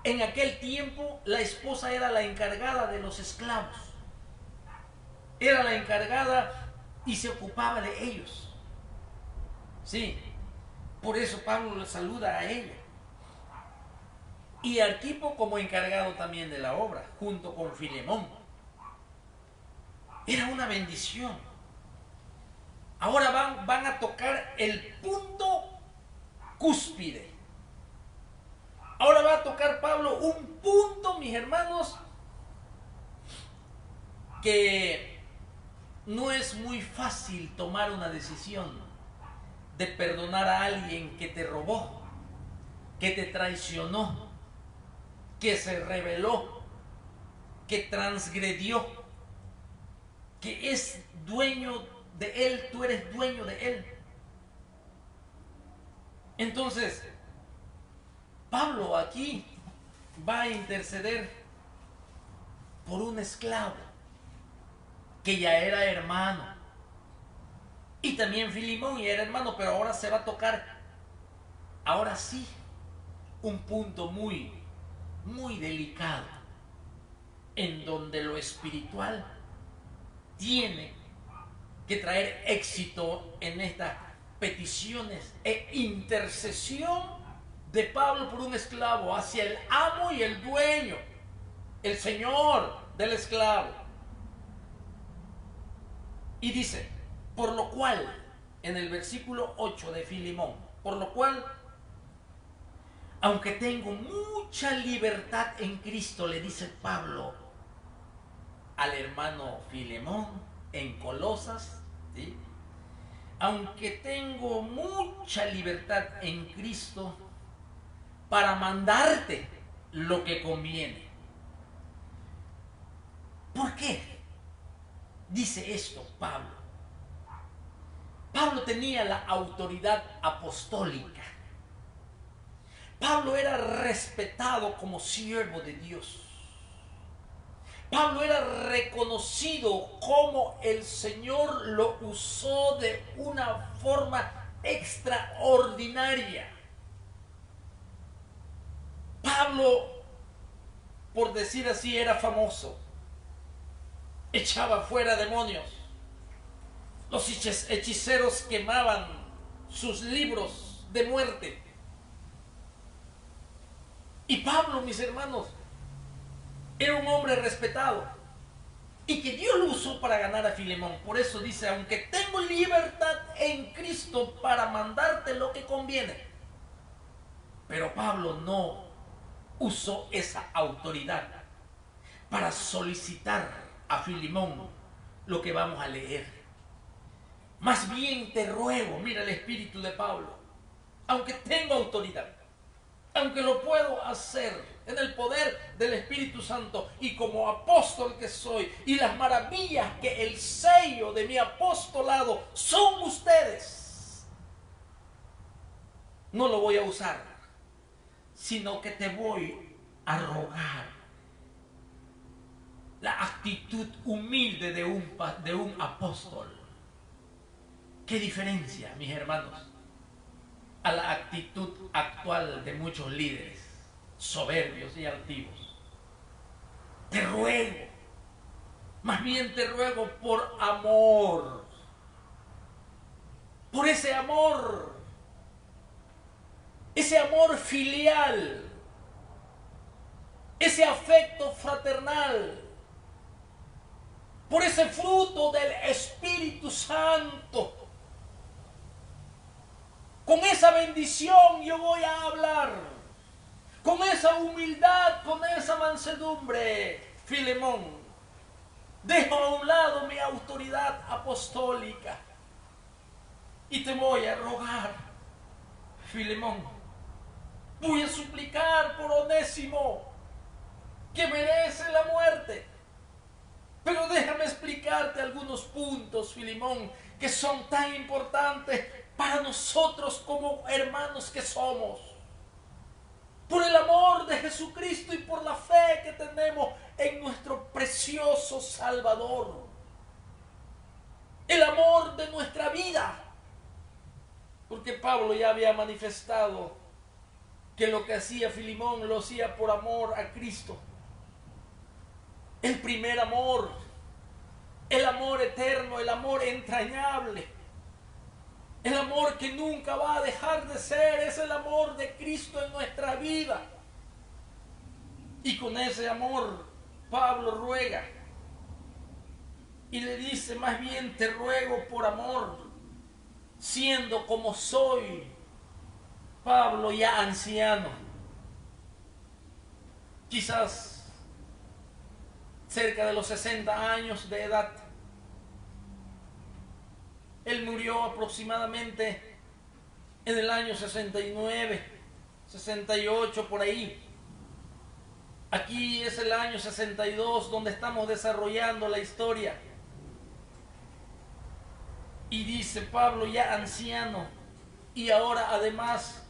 en aquel tiempo la esposa era la encargada de los esclavos. Era la encargada y se ocupaba de ellos. Sí, por eso Pablo le saluda a ella. Y Arquipo como encargado también de la obra, junto con Filemón. Era una bendición. Ahora van a tocar el punto cúspide. Ahora va a tocar Pablo un punto, mis hermanos, que no es muy fácil tomar una decisión de perdonar a alguien que te robó, que te traicionó, que se rebeló, que transgredió, que es dueño de él, tú eres dueño de él. Entonces, Pablo aquí va a interceder por un esclavo que ya era hermano. Y también Filemón ya era hermano, pero ahora se va a tocar, ahora sí, un punto muy, muy delicado, en donde lo espiritual tiene que traer éxito en estas peticiones e intercesión de Pablo por un esclavo hacia el amo y el dueño, el señor del esclavo. Y dice, por lo cual, en el versículo 8 de Filemón, por lo cual, aunque tengo mucha libertad en Cristo, le dice Pablo al hermano Filemón en Colosas, ¿sí? Aunque tengo mucha libertad en Cristo para mandarte lo que conviene. ¿Por qué dice esto Pablo? Pablo tenía la autoridad apostólica. Pablo era respetado como siervo de Dios. Pablo era reconocido como el Señor lo usó de una forma extraordinaria. Pablo, por decir así, era famoso. Echaba fuera demonios. Los hechiceros quemaban sus libros de muerte. Y Pablo, mis hermanos, era un hombre respetado y que Dios lo usó para ganar a Filemón. Por eso dice, aunque tengo libertad en Cristo para mandarte lo que conviene. Pero Pablo no usó esa autoridad para solicitar a Filemón lo que vamos a leer. Más bien te ruego, mira el espíritu de Pablo, aunque tengo autoridad, aunque lo puedo hacer en el poder del Espíritu Santo y como apóstol que soy, y las maravillas que el sello de mi apostolado son ustedes, no lo voy a usar sino que te voy a rogar. La actitud humilde de un apóstol. ¿Qué diferencia, mis hermanos, a la actitud actual de muchos líderes soberbios y altivos? Te ruego, más bien te ruego por amor, por ese amor filial, ese afecto fraternal, por ese fruto del Espíritu Santo. Con esa bendición yo voy a hablar, con esa humildad, con esa mansedumbre, Filemón. Dejo a un lado mi autoridad apostólica y te voy a rogar, Filemón. Voy a suplicar por Onésimo, que merece la muerte. Pero déjame explicarte algunos puntos, Filemón, que son tan importantes para nosotros como hermanos que somos. Por el amor de Jesucristo y por la fe que tenemos en nuestro precioso Salvador. El amor de nuestra vida. Porque Pablo ya había manifestado que lo que hacía Filemón lo hacía por amor a Cristo. El primer amor, el amor eterno, el amor entrañable, el amor que nunca va a dejar de ser, es el amor de Cristo en nuestra vida. Y con ese amor, Pablo ruega y le dice, más bien te ruego por amor, siendo como soy, Pablo ya anciano, quizás cerca de los 60 años de edad. Él murió aproximadamente en el año 69, 68, por ahí. Aquí es el año 62 donde estamos desarrollando la historia. Y dice Pablo, ya anciano, y ahora además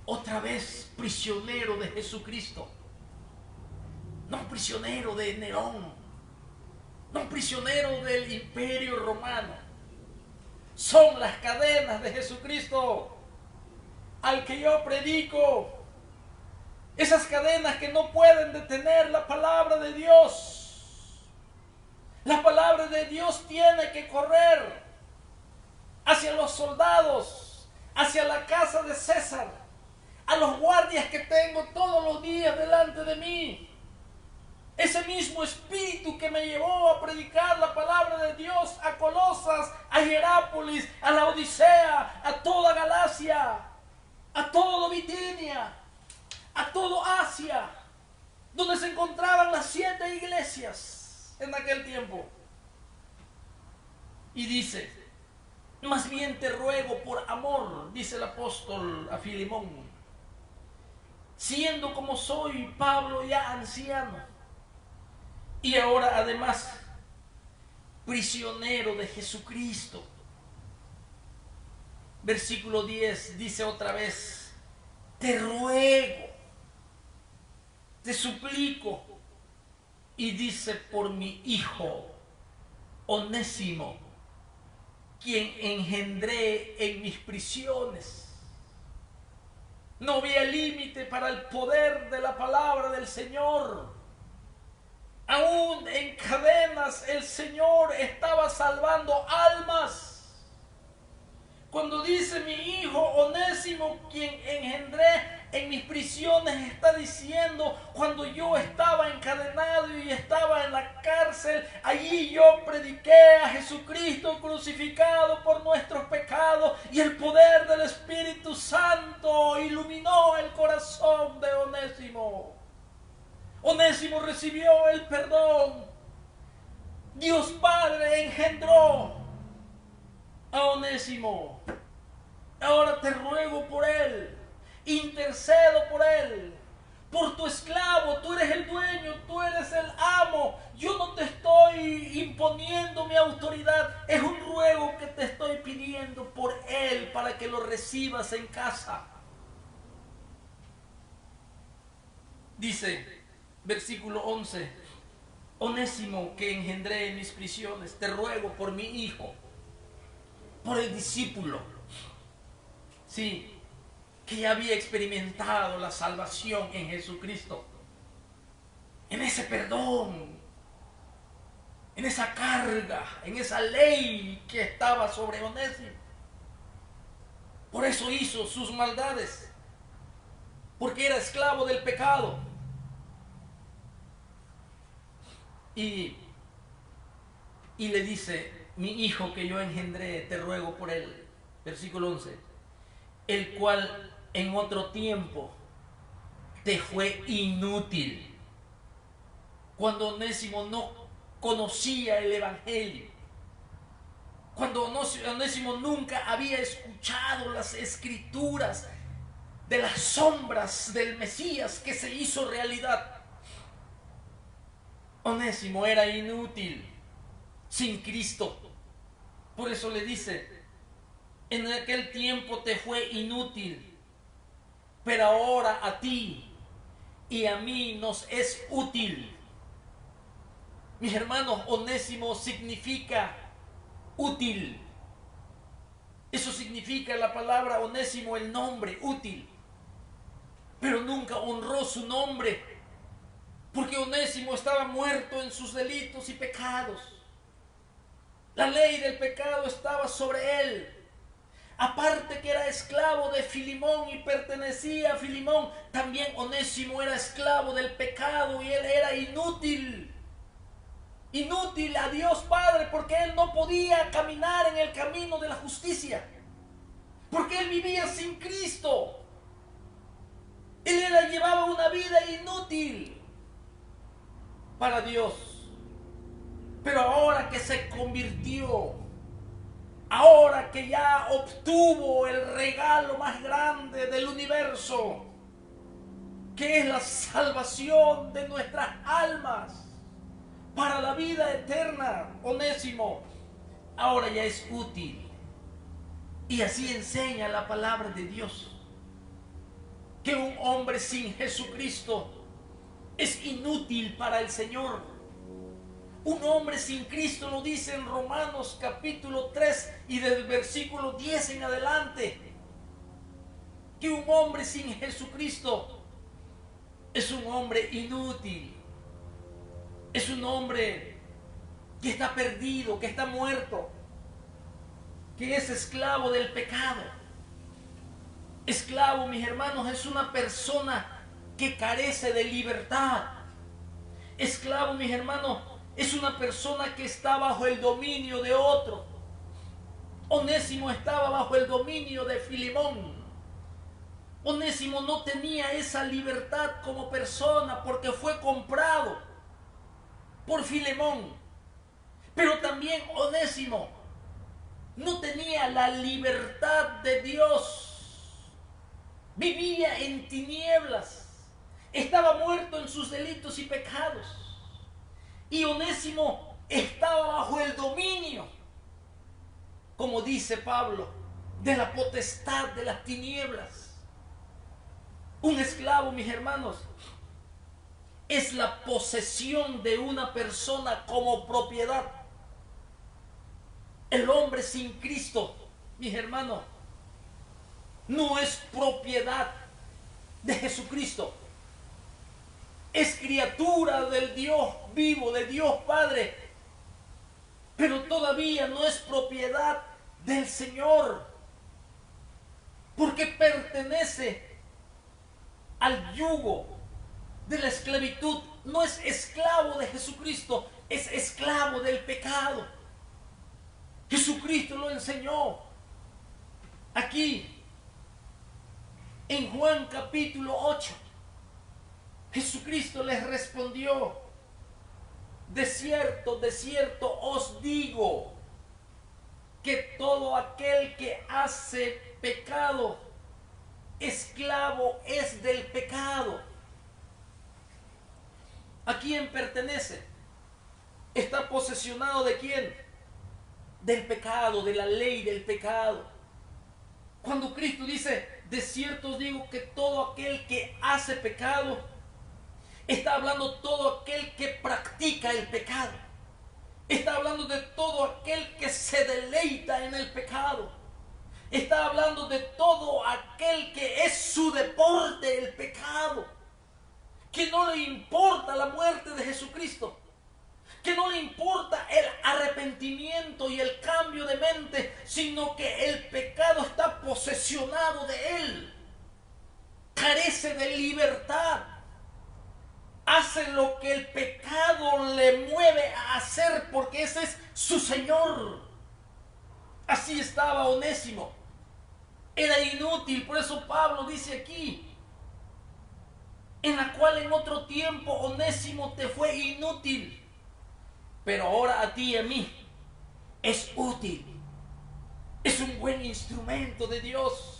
otra vez prisionero de Jesucristo. No prisionero de Nerón, no prisionero del Imperio Romano. Son las cadenas de Jesucristo al que yo predico. Esas cadenas que no pueden detener la palabra de Dios. La palabra de Dios tiene que correr hacia los soldados, hacia la casa de César, a los guardias que tengo todos los días delante de mí. Ese mismo espíritu que me llevó a predicar la palabra de Dios a Colosas, a Hierápolis, a la Odisea, a toda Galacia, a todo Bitinia, a todo Asia, donde se encontraban las 7 iglesias en aquel tiempo. Y dice, más bien te ruego por amor, dice el apóstol a Filemón, siendo como soy, Pablo, ya anciano, y ahora además prisionero de Jesucristo. Versículo 10 dice otra vez, te ruego, te suplico, y dice por mi hijo Onésimo, quien engendré en mis prisiones. No había límite para el poder de la palabra del Señor. Aún en cadenas el Señor estaba salvando almas. Cuando dice mi hijo Onésimo, quien engendré en mis prisiones, está diciendo cuando yo estaba encadenado y estaba en la cárcel, allí yo prediqué a Jesucristo crucificado por nuestros pecados y el poder del Espíritu Santo iluminó el corazón de Onésimo. Onésimo recibió el perdón. Dios Padre engendró a Onésimo. Ahora te ruego por él, intercedo por él, por tu esclavo. Tú eres el dueño, tú eres el amo. Yo no te estoy imponiendo mi autoridad, es un ruego que te estoy pidiendo por él para que lo recibas en casa. Dice, versículo 11, Onésimo, que engendré en mis prisiones, te ruego por mi hijo, por el discípulo, sí, que ya había experimentado la salvación en Jesucristo, en ese perdón, en esa carga, en esa ley que estaba sobre Onésimo. Por eso hizo sus maldades, porque era esclavo del pecado. Y le dice, mi hijo que yo engendré, te ruego por él. Versículo 11, el cual en otro tiempo te fue inútil, cuando Onésimo no conocía el Evangelio, cuando Onésimo nunca había escuchado las escrituras de las sombras del Mesías que se hizo realidad. Onésimo era inútil sin Cristo. Por eso le dice, en aquel tiempo te fue inútil, pero ahora a ti y a mí nos es útil. Mis hermanos, Onésimo significa útil. Eso significa la palabra Onésimo, el nombre, útil. Pero nunca honró su nombre, porque Onésimo estaba muerto en sus delitos y pecados. La ley del pecado estaba sobre él. Aparte que era esclavo de Filimón y pertenecía a Filimón, también Onésimo era esclavo del pecado y él era inútil. Inútil a Dios Padre, porque él no podía caminar en el camino de la justicia, porque él vivía sin Cristo. Él llevaba una vida inútil para Dios. Pero ahora que se convirtió, ahora que ya obtuvo el regalo más grande del universo, que es la salvación de nuestras almas para la vida eterna, Onésimo ahora ya es útil. Y así enseña la palabra de Dios, que un hombre sin Jesucristo es inútil para el Señor. Un hombre sin Cristo, lo dice en Romanos capítulo 3 y del versículo 10 en adelante, que un hombre sin Jesucristo es un hombre inútil. Es un hombre que está perdido, que está muerto, que es esclavo del pecado. Esclavo, mis hermanos, es una persona que carece de libertad. Esclavo, mis hermanos, es una persona que está bajo el dominio de otro. Onésimo estaba bajo el dominio de Filimón. Onésimo no tenía esa libertad como persona porque fue comprado por Filemón. Pero también Onésimo no tenía la libertad de Dios. Vivía en tinieblas. Estaba muerto en sus delitos y pecados. Y Onésimo estaba bajo el dominio, como dice Pablo, de la potestad de las tinieblas. Un esclavo, mis hermanos, es la posesión de una persona como propiedad. El hombre sin Cristo, mis hermanos, no es propiedad de Jesucristo. Es criatura del Dios vivo, de Dios Padre, pero todavía no es propiedad del Señor, porque pertenece al yugo de la esclavitud. No es esclavo de Jesucristo, es esclavo del pecado. Jesucristo lo enseñó aquí en Juan capítulo 8. Jesucristo les respondió: de cierto os digo, que todo aquel que hace pecado, esclavo es del pecado. ¿A quién pertenece? ¿Está posesionado de quién? Del pecado, de la ley del pecado. Cuando Cristo dice, de cierto os digo que todo aquel que hace pecado, Está hablando todo aquel que practica el pecado. Está hablando de todo aquel que se deleita en el pecado. Está hablando de todo aquel que es su deporte el pecado. Que no le importa la muerte de Jesucristo. Que no le importa el arrepentimiento y el cambio de mente, sino que el pecado está posesionado de él. Carece de libertad. Hace lo que el pecado le mueve a hacer porque ese es su Señor. Así estaba Onésimo. Era inútil, por eso Pablo dice aquí, en la cual en otro tiempo Onésimo te fue inútil, pero ahora a ti y a mí es útil. Es un buen instrumento de Dios.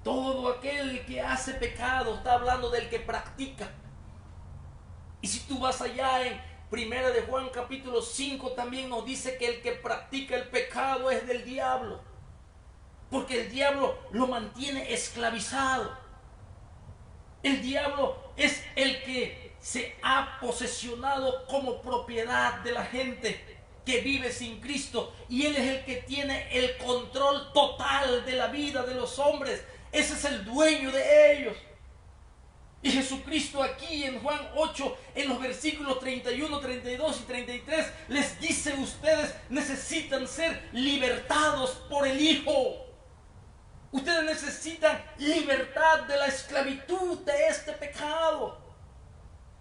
Todo aquel que hace pecado, está hablando del que practica. Y si tú vas allá en Primera de Juan capítulo 5, también nos dice que el que practica el pecado es del diablo. Porque el diablo lo mantiene esclavizado. El diablo es el que se ha posesionado como propiedad de la gente que vive sin Cristo. Y él es el que tiene el control total de la vida de los hombres. Ese es el dueño de ellos. Y Jesucristo aquí en Juan 8, en los versículos 31, 32 y 33, les dice: ustedes necesitan ser libertados por el Hijo. Ustedes necesitan libertad de la esclavitud de este pecado.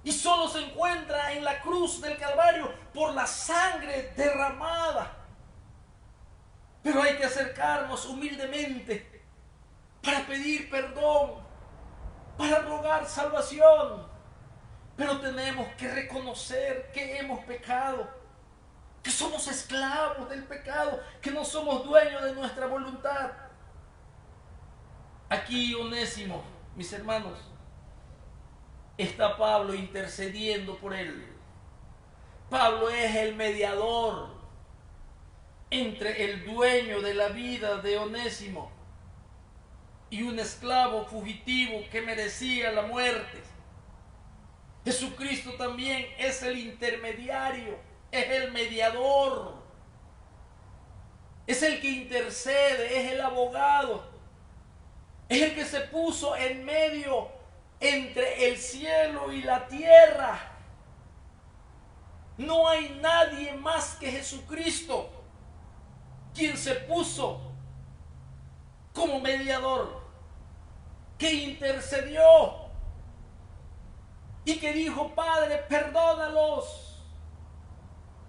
Y solo se encuentra en la cruz del Calvario por la sangre derramada. Pero hay que acercarnos humildemente para pedir perdón, para rogar salvación. Pero tenemos que reconocer que hemos pecado, que somos esclavos del pecado, que no somos dueños de nuestra voluntad. Aquí Onésimo, mis hermanos, está Pablo intercediendo por él. Pablo es el mediador entre el dueño de la vida de Onésimo y un esclavo fugitivo que merecía la muerte. Jesucristo también es el intermediario, es el mediador, es el que intercede, es el abogado, es el que se puso en medio entre el cielo y la tierra. No hay nadie más que Jesucristo quien se puso como mediador, que intercedió y que dijo: Padre, perdónalos,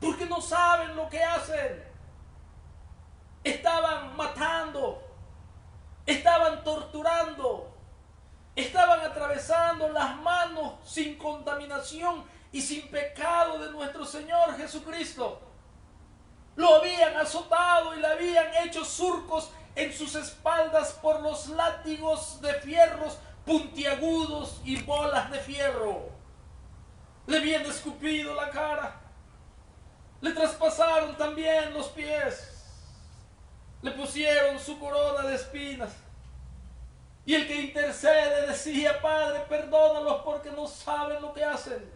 porque no saben lo que hacen. Estaban matando, estaban torturando, estaban atravesando las manos sin contaminación y sin pecado de nuestro Señor Jesucristo. Lo habían azotado y le habían hecho surcos en sus espaldas por los látigos de fierros puntiagudos y bolas de fierro. Le habían escupido la cara, le traspasaron también los pies, le pusieron su corona de espinas. Y el que intercede decía: Padre, perdónalos porque no saben lo que hacen.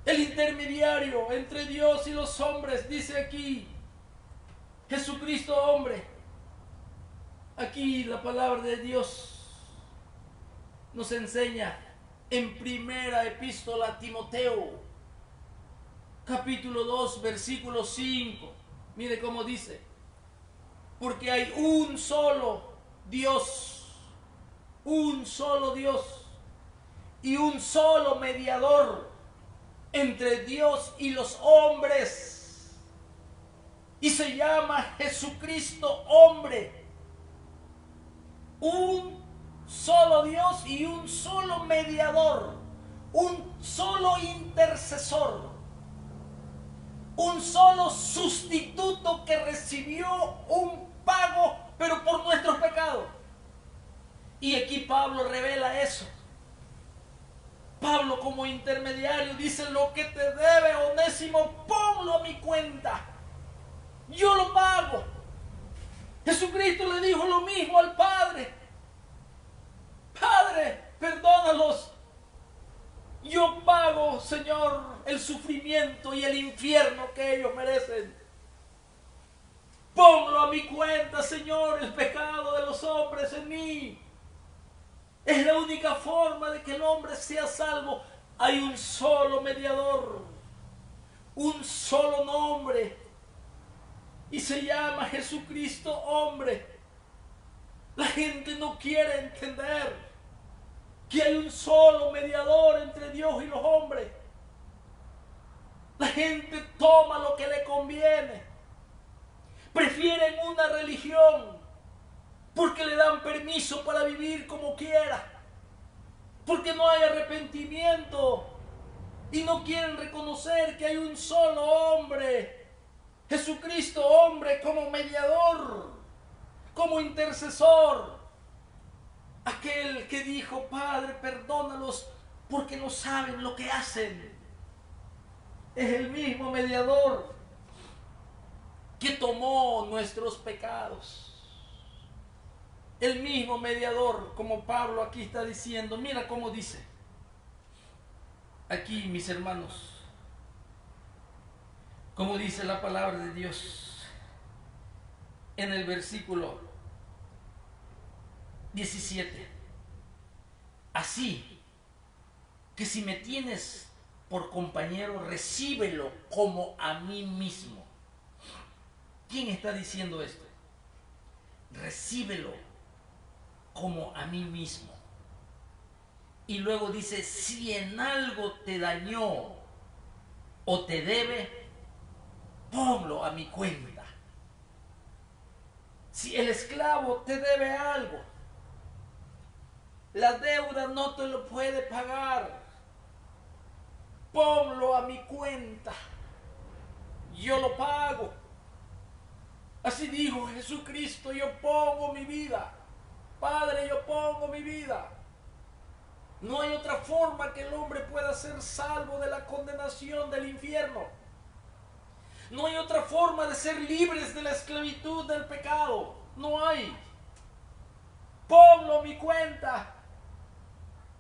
El intermediario entre Dios y los hombres, dice aquí, Jesucristo hombre. Aquí la palabra de Dios nos enseña en primera epístola a Timoteo, capítulo 2, versículo 5. Mire cómo dice: porque hay un solo Dios y un solo mediador entre Dios y los hombres, y se llama Jesucristo hombre. Un solo Dios y un solo mediador, un solo intercesor, un solo sustituto que recibió un pago, pero por nuestros pecados. Y aquí Pablo revela eso. Pablo, como intermediario, dice: lo que te debe, Onésimo, ponlo a mi cuenta, yo lo pago. Jesucristo le dijo lo mismo al Padre: Padre, perdónalos. Yo pago, Señor, el sufrimiento y el infierno que ellos merecen. Ponlo a mi cuenta, Señor, el pecado de los hombres en mí. Es la única forma de que el hombre sea salvo. Hay un solo mediador, un solo nombre, y se llama Jesucristo hombre. La gente no quiere entender que hay un solo mediador entre Dios y los hombres. La gente toma lo que le conviene. Prefieren una religión porque le dan permiso para vivir como quiera, porque no hay arrepentimiento y no quieren reconocer que hay un solo hombre, Jesucristo hombre, como mediador, como intercesor, aquel que dijo: Padre, perdónalos porque no saben lo que hacen. Es el mismo mediador que tomó nuestros pecados. El mismo mediador, como Pablo aquí está diciendo. Mira cómo dice aquí, mis hermanos, como dice la palabra de Dios en el versículo 17. Así que si me tienes por compañero, recíbelo como a mí mismo. ¿Quién está diciendo esto? Recíbelo como a mí mismo. Y luego dice: si en algo te dañó o te debe, ponlo a mi cuenta. Si el esclavo te debe algo, la deuda no te lo puede pagar, ponlo a mi cuenta, yo lo pago. Así dijo Jesucristo: yo pongo mi vida. Padre, yo pongo mi vida. No hay otra forma que el hombre pueda ser salvo de la condenación del infierno. No hay otra forma de ser libres de la esclavitud del pecado. No hay. Ponlo a mi cuenta.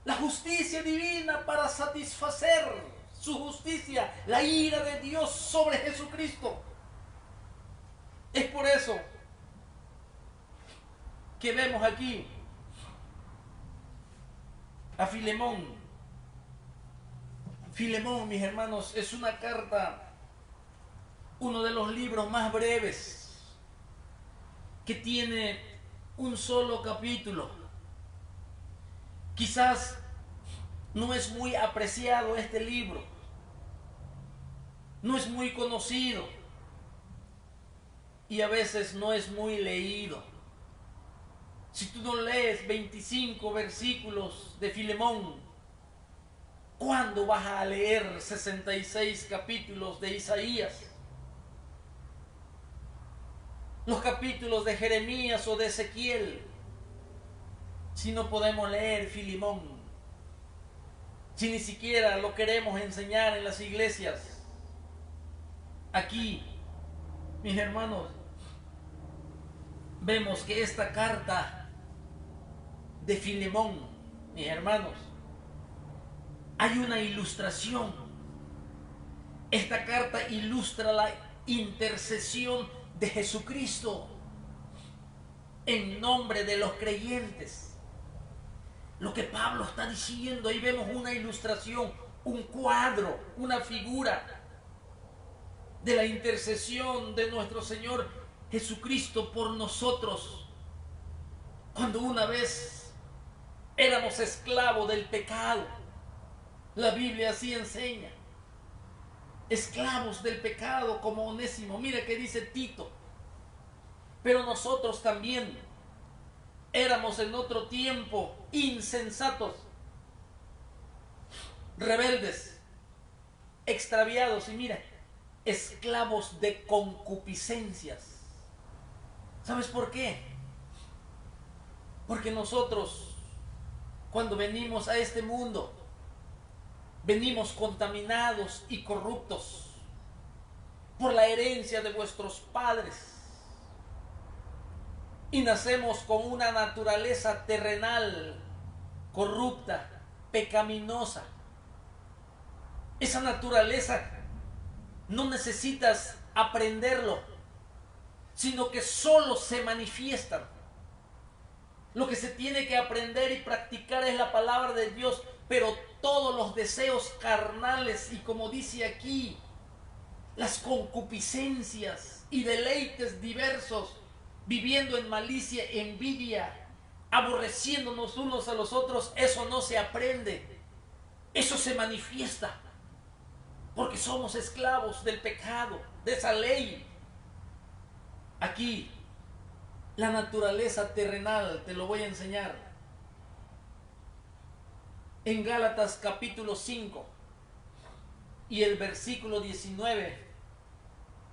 La justicia divina para satisfacer su justicia, la ira de Dios sobre Jesucristo. Es por eso que vemos aquí a Filemón. Filemón, mis hermanos, es una carta, uno de los libros más breves, que tiene un solo capítulo. Quizás no es muy apreciado este libro, no es muy conocido y a veces no es muy leído. Si tú no lees 25 versículos de Filemón, ¿cuándo vas a leer 66 capítulos de Isaías? Los capítulos de Jeremías o de Ezequiel, si no podemos leer Filemón, si ni siquiera lo queremos enseñar en las iglesias. Aquí, mis hermanos, vemos que esta carta de Filemón, mis hermanos, hay una ilustración. Esta carta ilustra la intercesión de Jesucristo en nombre de los creyentes. Lo que Pablo está diciendo, ahí vemos una ilustración, un cuadro, una figura de la intercesión de nuestro Señor Jesucristo por nosotros, cuando una vez éramos esclavos del pecado. La Biblia así enseña. Esclavos del pecado, como Onésimo. Mira que dice Tito. Pero nosotros también éramos en otro tiempo insensatos, rebeldes, extraviados y mira, esclavos de concupiscencias. ¿Sabes por qué? Porque nosotros, cuando venimos a este mundo, venimos contaminados y corruptos por la herencia de vuestros padres y nacemos con una naturaleza terrenal corrupta, pecaminosa. Esa naturaleza no necesitas aprenderlo, sino que solo se manifiestan. Lo que se tiene que aprender y practicar es la palabra de Dios, pero todos los deseos carnales y, como dice aquí, las concupiscencias y deleites diversos, viviendo en malicia, envidia, aborreciéndonos unos a los otros, eso no se aprende, eso se manifiesta, porque somos esclavos del pecado, de esa ley. Aquí, la naturaleza terrenal, te lo voy a enseñar. En Gálatas capítulo 5 y el versículo 19,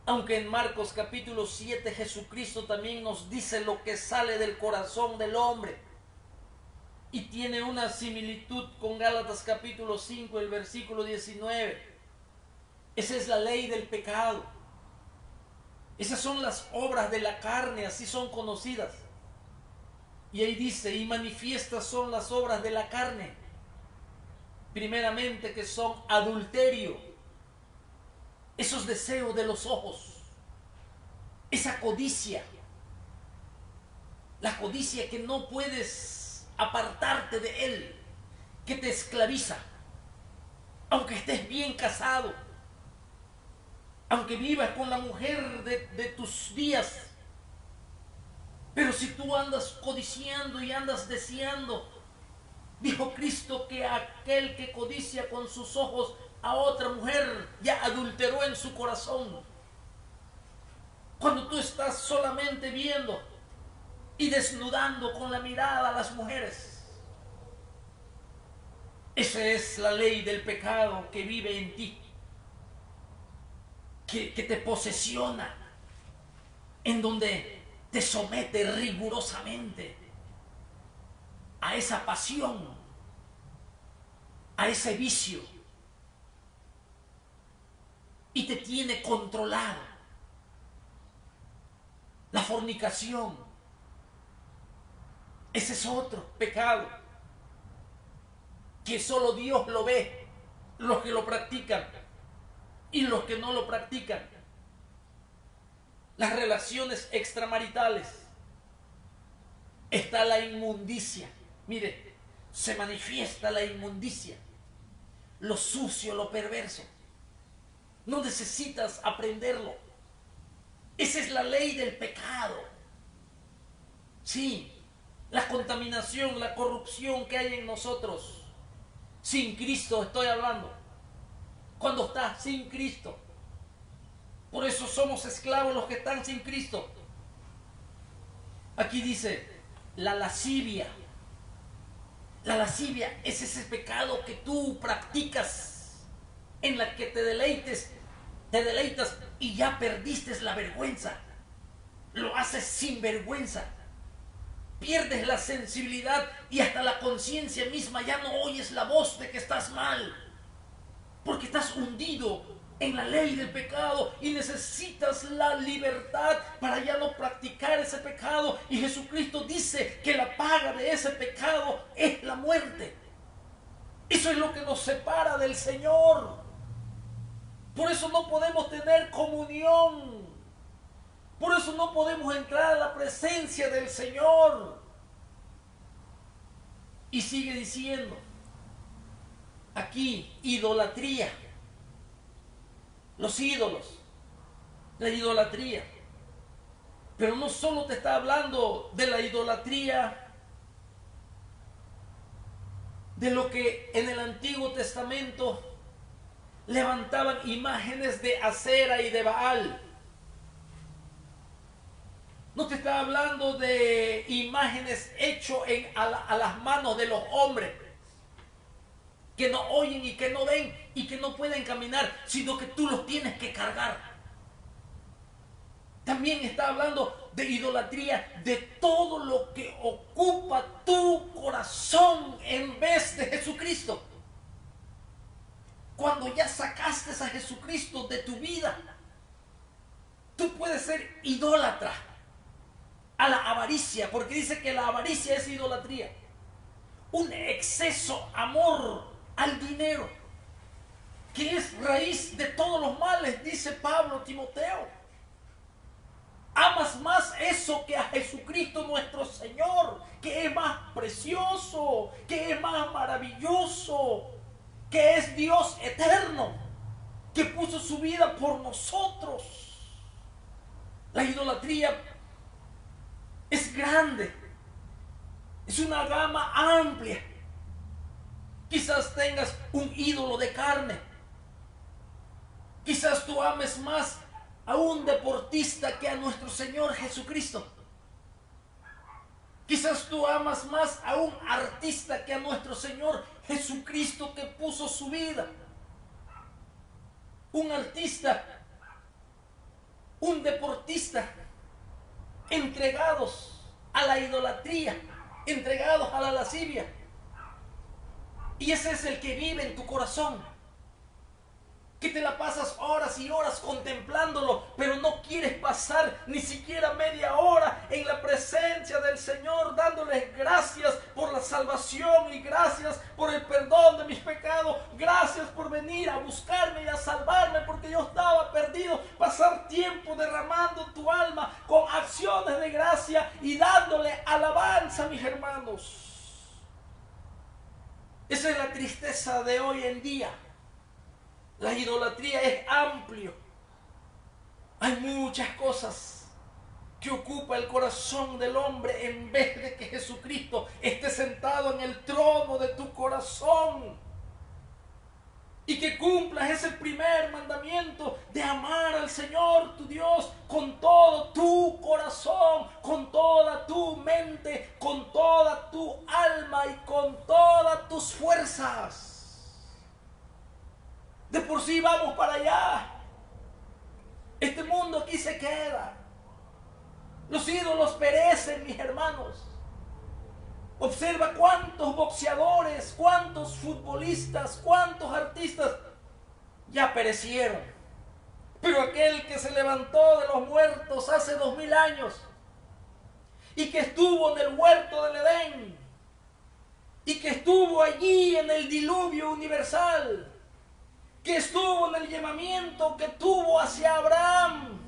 aunque en Marcos capítulo 7 Jesucristo también nos dice lo que sale del corazón del hombre, y tiene una similitud con Gálatas capítulo 5, el versículo 19. Esa es la ley del pecado. Esas son las obras de la carne, así son conocidas. Y ahí dice, y manifiestas son las obras de la carne. Primeramente, que son adulterio, esos deseos de los ojos, esa codicia, la codicia que no puedes apartarte de él, que te esclaviza, aunque estés bien casado, aunque vivas con la mujer de tus días. Pero si tú andas codiciando y andas deseando, dijo Cristo que aquel que codicia con sus ojos a otra mujer ya adulteró en su corazón. Cuando tú estás solamente viendo y desnudando con la mirada a las mujeres, esa es la ley del pecado que vive en ti, que te posesiona, en donde te somete rigurosamente a esa pasión, a ese vicio, y te tiene controlado. La fornicación, ese es otro pecado que solo Dios lo ve, los que lo practican y los que no lo practican. Las relaciones extramaritales, está la inmundicia. Mire, se manifiesta la inmundicia, lo sucio, lo perverso. No necesitas aprenderlo. Esa es la ley del pecado. Sí, la contaminación, la corrupción que hay en nosotros. Sin Cristo estoy hablando. Cuando estás sin Cristo. Por eso somos esclavos los que están sin Cristo. Aquí dice, la lascivia. La lascivia es ese pecado que tú practicas, en la que te deleitas y ya perdiste la vergüenza. Lo haces sin vergüenza. Pierdes la sensibilidad y hasta la conciencia misma, ya no oyes la voz de que estás mal, porque estás hundido en la ley del pecado y necesitas la libertad para ya no practicar ese pecado. Y Jesucristo dice que la paga de ese pecado es la muerte. Eso es lo que nos separa del Señor. Por eso no podemos tener comunión. Por eso no podemos entrar a la presencia del Señor. Y sigue diciendo aquí, idolatría. Los ídolos, la idolatría. Pero no solo te está hablando de la idolatría, de lo que en el Antiguo Testamento levantaban imágenes de Acera y de Baal. No te está hablando de imágenes hechas a las manos de los hombres, que no oyen y que no ven y que no pueden caminar, sino que tú los tienes que cargar. También está hablando de idolatría, de todo lo que ocupa tu corazón en vez de Jesucristo. Cuando ya sacaste a Jesucristo de tu vida, tú puedes ser idólatra a la avaricia, porque dice que la avaricia es idolatría. un exceso amor al dinero, que es raíz de todos los males, dice Pablo a Timoteo. Amas más eso que a Jesucristo nuestro Señor, que es más precioso, que es más maravilloso, que es Dios eterno, que puso su vida por nosotros. La idolatría es grande, es una gama amplia. Quizás tengas un ídolo de carne. Quizás tú ames más a un deportista que a nuestro Señor Jesucristo. Quizás tú amas más a un artista que a nuestro Señor Jesucristo, que puso su vida. Un artista, un deportista, entregados a la idolatría, entregados a la lascivia. Y ese es el que vive en tu corazón, que te la pasas horas y horas contemplándolo, pero no quieres pasar ni siquiera media hora en la presencia del Señor, dándoles gracias por la salvación y gracias por el perdón de mis pecados. Gracias por venir a buscarme y a salvarme, porque yo estaba perdido. Pasar tiempo derramando tu alma con acciones de gracia y dándole alabanza, mis hermanos. Esa es la tristeza de hoy en día. La idolatría es amplio. Hay muchas cosas que ocupa el corazón del hombre en vez de que Jesucristo esté sentado en el trono de tu corazón y que cumplas ese primer mandamiento de amar al Señor tu Dios con todo tu corazón, con toda tu mente, con toda tu alma y con todas tus fuerzas. De por sí vamos para allá. Este mundo aquí se queda. Los ídolos perecen, mis hermanos. Observa cuántos boxeadores, cuántos futbolistas, cuántos artistas ya perecieron. Pero aquel que se levantó de los muertos hace 2000 años y que estuvo en el huerto del Edén y que estuvo allí en el diluvio universal, que estuvo en el llamamiento que tuvo hacia Abraham,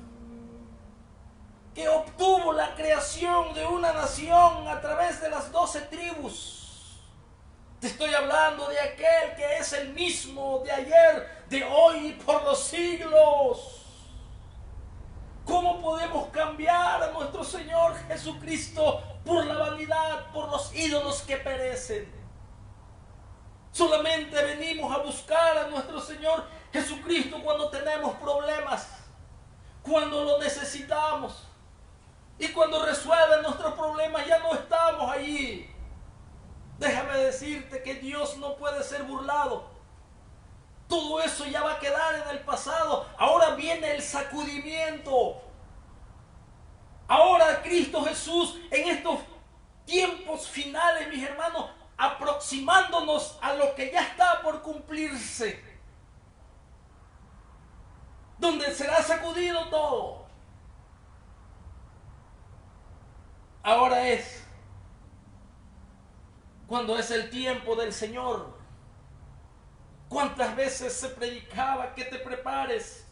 que obtuvo la creación de una nación a través de las 12 tribus. Te estoy hablando de aquel que es el mismo de ayer, de hoy y por los siglos. ¿Cómo podemos cambiar a nuestro Señor Jesucristo por la vanidad, por los ídolos que perecen? Solamente venimos a buscar a nuestro Señor Jesucristo cuando tenemos problemas, cuando lo necesitamos. Y cuando resuelven nuestros problemas ya no estamos allí. Déjame decirte que Dios no puede ser burlado. Todo eso ya va a quedar en el pasado. Ahora viene el sacudimiento. Ahora Cristo Jesús, en estos tiempos finales, mis hermanos, aproximándonos a lo que ya está por cumplirse, donde será sacudido todo. Ahora es cuando es el tiempo del Señor. ¿Cuántas veces se predicaba que te prepares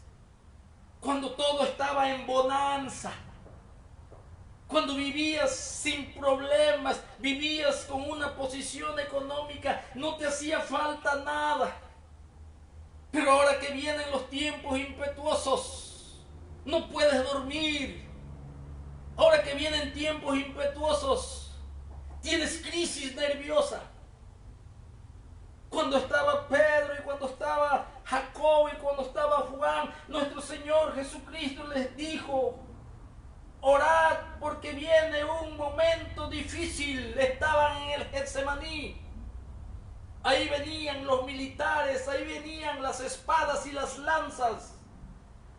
cuando todo estaba en bonanza? Cuando vivías sin problemas, vivías con una posición económica, no te hacía falta nada. Pero ahora que vienen los tiempos impetuosos, no puedes dormir. Ahora que vienen tiempos impetuosos, tienes crisis nerviosa. Cuando estaba Pedro y cuando estaba Jacob y cuando estaba Juan, nuestro Señor Jesucristo les dijo: orad porque viene un momento difícil. Estaban en el Getsemaní. Ahí venían los militares, ahí venían las espadas y las lanzas.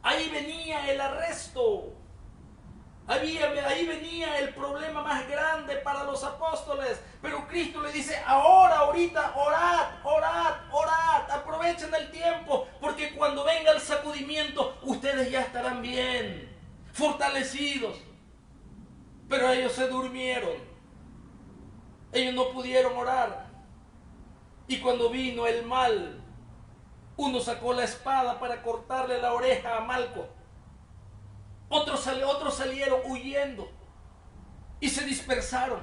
Ahí venía el arresto. Ahí venía el problema más grande para los apóstoles. Pero Cristo le dice: ahorita, orad. Aprovechen el tiempo, porque cuando venga el sacudimiento, ustedes ya estarán bien, fortalecidos. Pero ellos se durmieron. Ellos no pudieron orar. Y cuando vino el mal, uno sacó la espada para cortarle la oreja a Malco. Otros salieron huyendo y se dispersaron.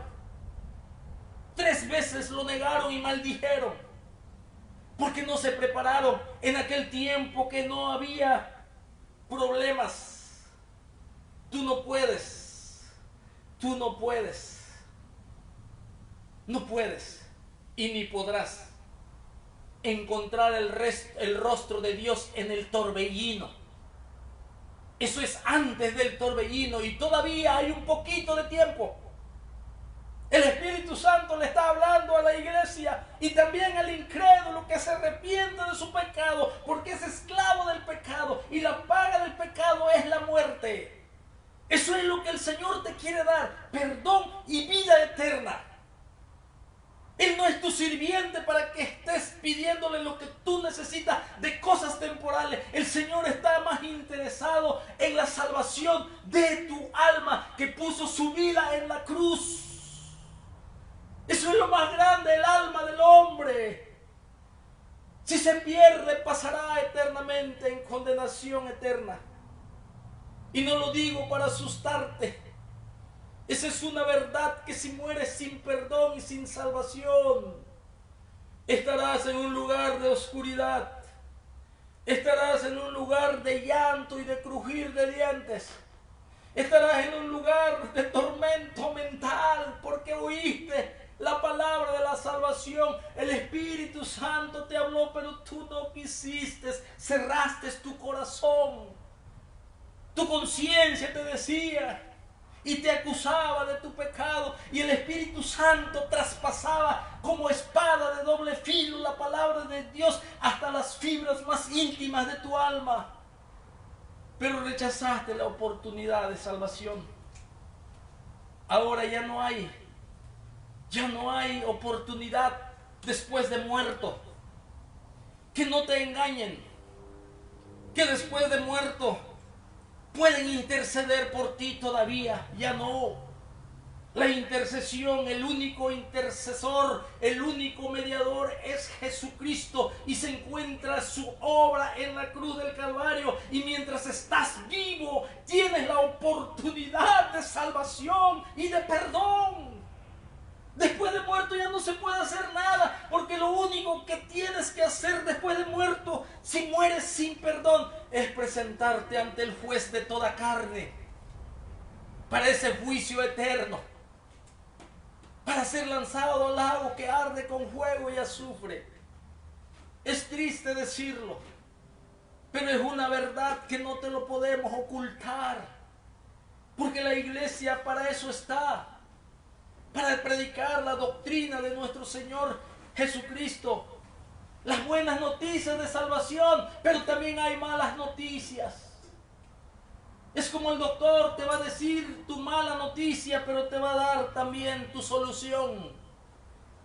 3 veces lo negaron y maldijeron, porque no se prepararon en aquel tiempo que no había problemas. Tú no puedes, no puedes y ni podrás encontrar el rostro de Dios en el torbellino. Eso es antes del torbellino y todavía hay un poquito de tiempo. El Espíritu Santo le está hablando a la iglesia y también al incrédulo que se arrepiente de su pecado, porque es esclavo del pecado y la paga del pecado es la muerte. Eso es lo que el Señor te quiere dar: perdón y vida eterna. Él no es tu sirviente para que estés pidiéndole lo que tú necesitas de cosas temporales. El Señor está más interesado en la salvación de tu alma, que puso su vida en la cruz. Eso es lo más grande, el alma del hombre. Si se pierde, pasará eternamente en condenación eterna. Y no lo digo para asustarte. Esa es una verdad, que si mueres sin perdón y sin salvación, estarás en un lugar de oscuridad. Estarás en un lugar de llanto y de crujir de dientes. Estarás en un lugar de tormento mental porque oíste la palabra de la salvación. El Espíritu Santo te habló, pero tú no quisiste, cerraste tu corazón. Tu conciencia te decía y te acusaba de tu pecado, y el Espíritu Santo traspasaba como espada de doble filo la palabra de Dios hasta las fibras más íntimas de tu alma. Pero rechazaste la oportunidad de salvación. Ahora ya no hay oportunidad después de muerto. Que no te engañen, que después de muerto pueden interceder por ti todavía. Ya no. La intercesión, el único intercesor, el único mediador es Jesucristo, y se encuentra su obra en la cruz del Calvario. Y mientras estás vivo, tienes la oportunidad de salvación y de perdón. Después de muerto ya no se puede hacer nada, porque lo único que tienes que hacer después de muerto, si mueres sin perdón, es presentarte ante el juez de toda carne para ese juicio eterno, para ser lanzado al lago que arde con fuego y azufre. Es triste decirlo, pero es una verdad que no te lo podemos ocultar, porque la iglesia para eso está, para predicar la doctrina de nuestro Señor Jesucristo, las buenas noticias de salvación. Pero también hay malas noticias. Es como el doctor te va a decir tu mala noticia, pero te va a dar también tu solución.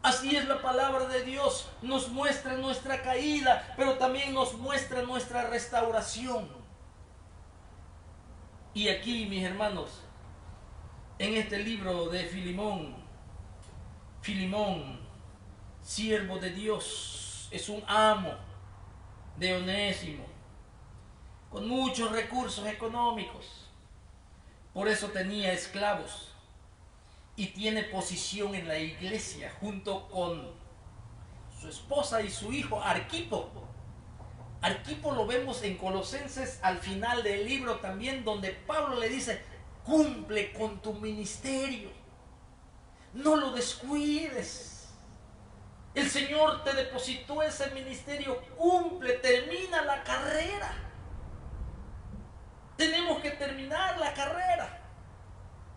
Así es la palabra de Dios. Nos muestra nuestra caída, pero también nos muestra nuestra restauración. Y aquí, mis hermanos, en este libro de Filimón, siervo de Dios, es un amo de Onésimo, con muchos recursos económicos. Por eso tenía esclavos y tiene posición en la iglesia junto con su esposa y su hijo Arquipo. Arquipo lo vemos en Colosenses al final del libro también, donde Pablo le dice: cumple con tu ministerio, no lo descuides. El Señor te depositó ese ministerio, cumple, termina la carrera. Tenemos que terminar la carrera.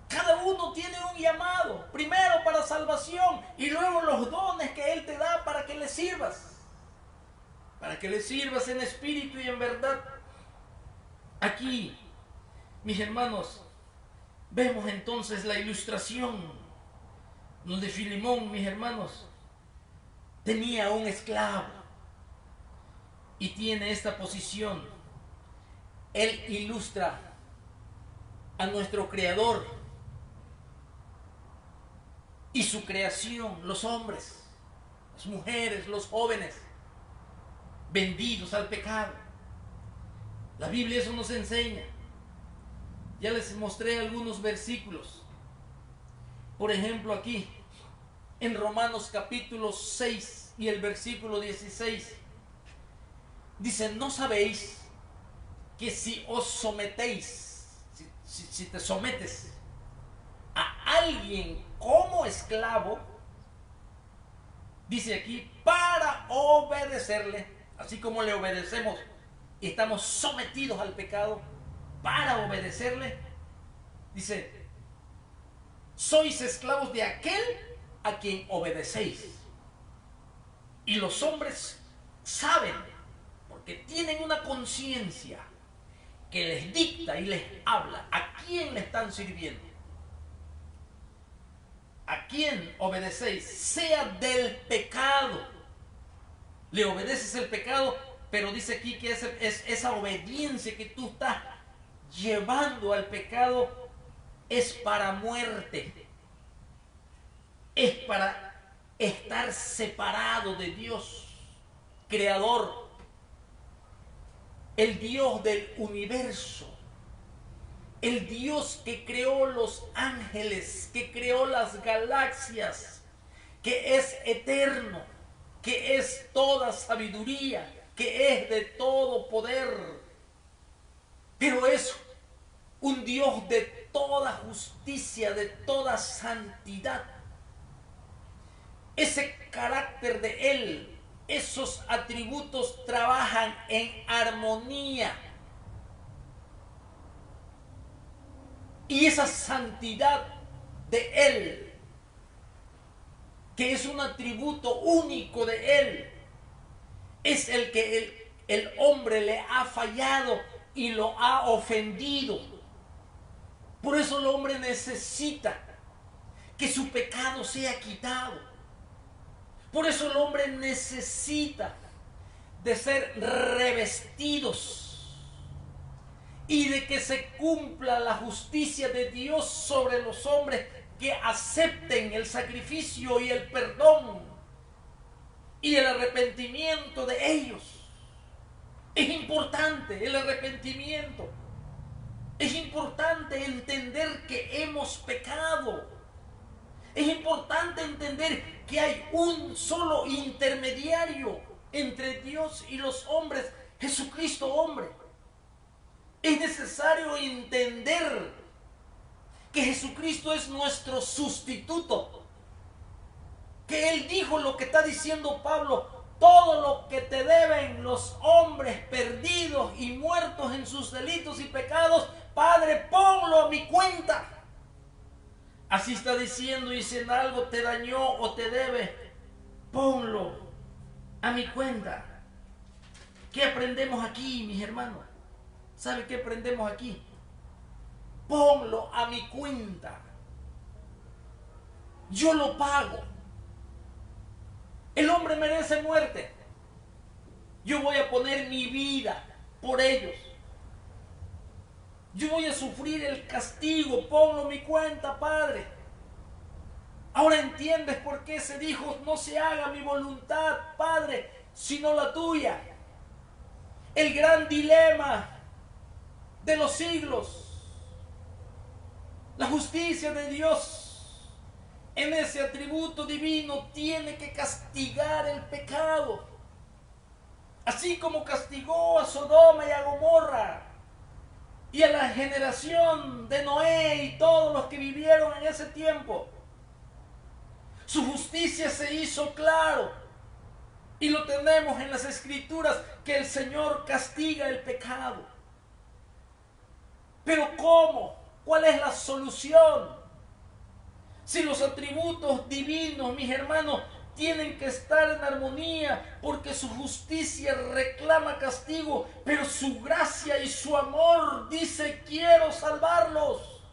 Cada uno tiene un llamado, primero para salvación y luego los dones que Él te da para que le sirvas. Para que le sirvas en espíritu y en verdad. Aquí, mis hermanos, vemos entonces la ilustración donde Filimón, mis hermanos, tenía un esclavo y tiene esta posición. Él ilustra a nuestro Creador, y su creación, los hombres, las mujeres, los jóvenes, vendidos al pecado. La Biblia eso nos enseña. Ya les mostré algunos versículos. Por ejemplo, aquí, en Romanos capítulo 6 y el versículo 16, dice: ¿no sabéis que si os sometéis, si te sometes a alguien como esclavo, dice aquí, para obedecerle, así como le obedecemos y estamos sometidos al pecado, para obedecerle, dice, sois esclavos de aquel a quien obedecéis? Y los hombres saben, porque tienen una conciencia que les dicta y les habla a quién le están sirviendo, a quién obedecéis, sea del pecado. Le obedeces el pecado, pero dice aquí que es esa obediencia que tú estás llevando al pecado es para muerte, es para estar separado de Dios, creador, el Dios del universo, el Dios que creó los ángeles, que creó las galaxias, que es eterno, que es toda sabiduría, que es de todo poder, pero es un Dios de toda justicia, de toda santidad. Ese carácter de Él, esos atributos trabajan en armonía. Y esa santidad de Él, que es un atributo único de Él, es el que el hombre le ha fallado y lo ha ofendido. Por eso el hombre necesita que su pecado sea quitado. Por eso el hombre necesita de ser revestidos y de que se cumpla la justicia de Dios sobre los hombres, que acepten el sacrificio y el perdón y el arrepentimiento de ellos. Es importante el arrepentimiento. Es importante entender que hemos pecado. Es importante entender que hay un solo intermediario entre Dios y los hombres, Jesucristo hombre. Es necesario entender que Jesucristo es nuestro sustituto. Que Él dijo lo que está diciendo Pablo: todo lo que te deben los hombres perdidos y muertos en sus delitos y pecados, Padre, ponlo a mi cuenta. Así está diciendo, y si en algo te dañó o te debe, ponlo a mi cuenta. ¿Qué aprendemos aquí, mis hermanos? ¿Sabe qué aprendemos aquí? Ponlo a mi cuenta. Yo lo pago. El hombre merece muerte. Yo voy a poner mi vida por ellos. Yo voy a sufrir el castigo. Ponlo a mi cuenta, Padre. Ahora entiendes por qué se dijo: no se haga mi voluntad, Padre, sino la tuya. El gran dilema de los siglos. La justicia de Dios en ese atributo divino tiene que castigar el pecado. Así como castigó a Sodoma y a Gomorra y a la generación de Noé y todos los que vivieron en ese tiempo. Su justicia se hizo claro y lo tenemos en las Escrituras, que el Señor castiga el pecado. Pero ¿cómo? ¿Cuál es la solución? Si los atributos divinos, mis hermanos, tienen que estar en armonía, porque su justicia reclama castigo, pero su gracia y su amor dice: quiero salvarlos,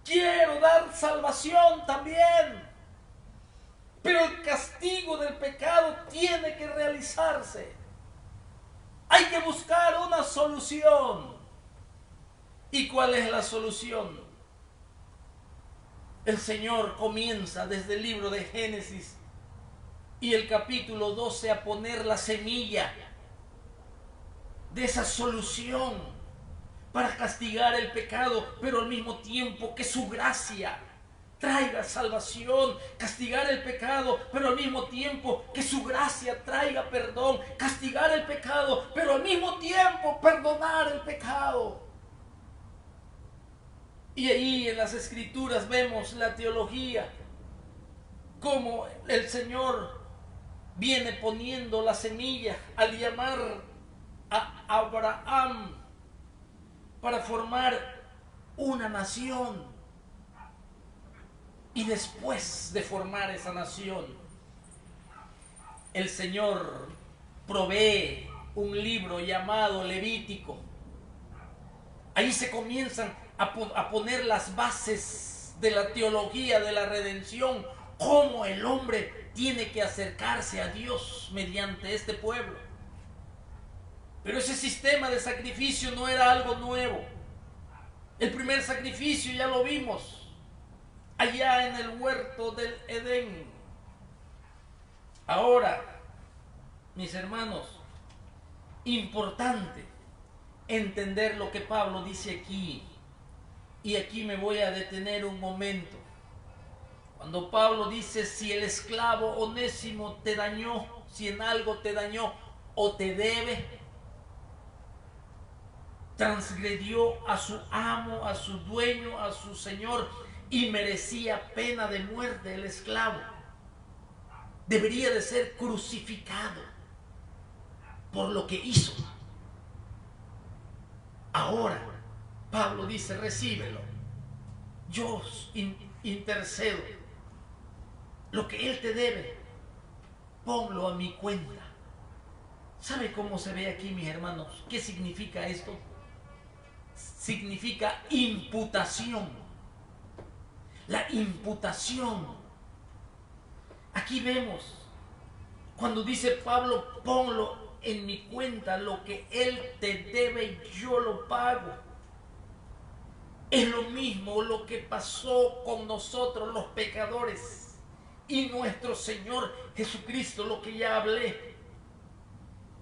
quiero dar salvación también. Pero el castigo del pecado tiene que realizarse. Hay que buscar una solución. ¿Y cuál es la solución? el Señor comienza desde el libro de Génesis y el capítulo 12 a poner la semilla de esa solución para castigar el pecado, pero al mismo tiempo que su gracia traiga salvación, castigar el pecado, pero al mismo tiempo que su gracia traiga perdón, castigar el pecado, pero al mismo tiempo perdonar el pecado. Y ahí en las Escrituras vemos la teología, cómo el Señor viene poniendo la semilla al llamar a Abraham para formar una nación. Y después de formar esa nación, el Señor provee un libro llamado Levítico. Ahí se comienzan a poner las bases de la teología de la redención, cómo el hombre tiene que acercarse a Dios mediante este pueblo. Pero ese sistema de sacrificio no era algo nuevo. El primer sacrificio ya lo vimos allá en el huerto del Edén. Ahora, mis hermanos, importante entender lo que Pablo dice aquí. Y aquí me voy a detener un momento. Cuando Pablo dice, si el esclavo Onésimo te dañó, si en algo te dañó o te debe, transgredió a su amo, a su dueño, a su señor, y merecía pena de muerte el esclavo. Debería de ser crucificado por lo que hizo. Ahora, Pablo dice, recíbelo. Yo intercedo. Lo que él te debe, ponlo a mi cuenta. ¿Sabe cómo se ve aquí, mis hermanos? ¿Qué significa esto? Significa imputación. La imputación. Aquí vemos, cuando dice Pablo, ponlo en mi cuenta, lo que él te debe, yo lo pago. Es lo mismo lo que pasó con nosotros los pecadores y nuestro Señor Jesucristo, lo que ya hablé.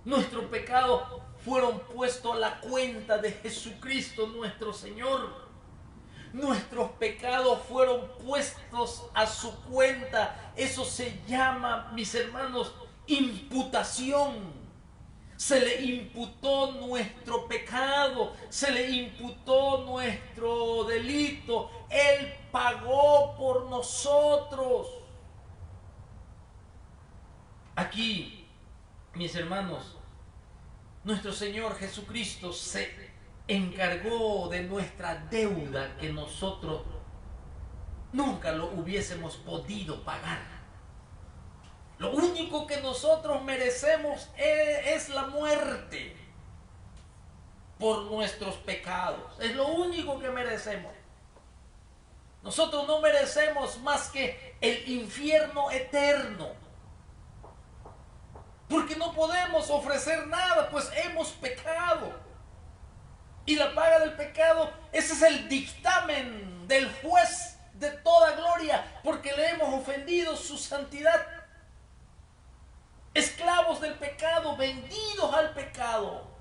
Nuestros pecados fueron puestos a la cuenta de Jesucristo nuestro Señor. Nuestros pecados fueron puestos a su cuenta. Eso se llama, mis hermanos, imputación. Se le imputó nuestro pecado, se le imputó nuestro delito. Él pagó por nosotros. Aquí, mis hermanos, nuestro Señor Jesucristo se encargó de nuestra deuda que nosotros nunca lo hubiésemos podido pagar. Lo único que nosotros merecemos es la muerte por nuestros pecados. Es lo único que merecemos. Nosotros no merecemos más que el infierno eterno. Porque no podemos ofrecer nada, pues hemos pecado. Y la paga del pecado, ese es el dictamen del juez de toda gloria, porque le hemos ofendido su santidad. Esclavos del pecado, vendidos al pecado,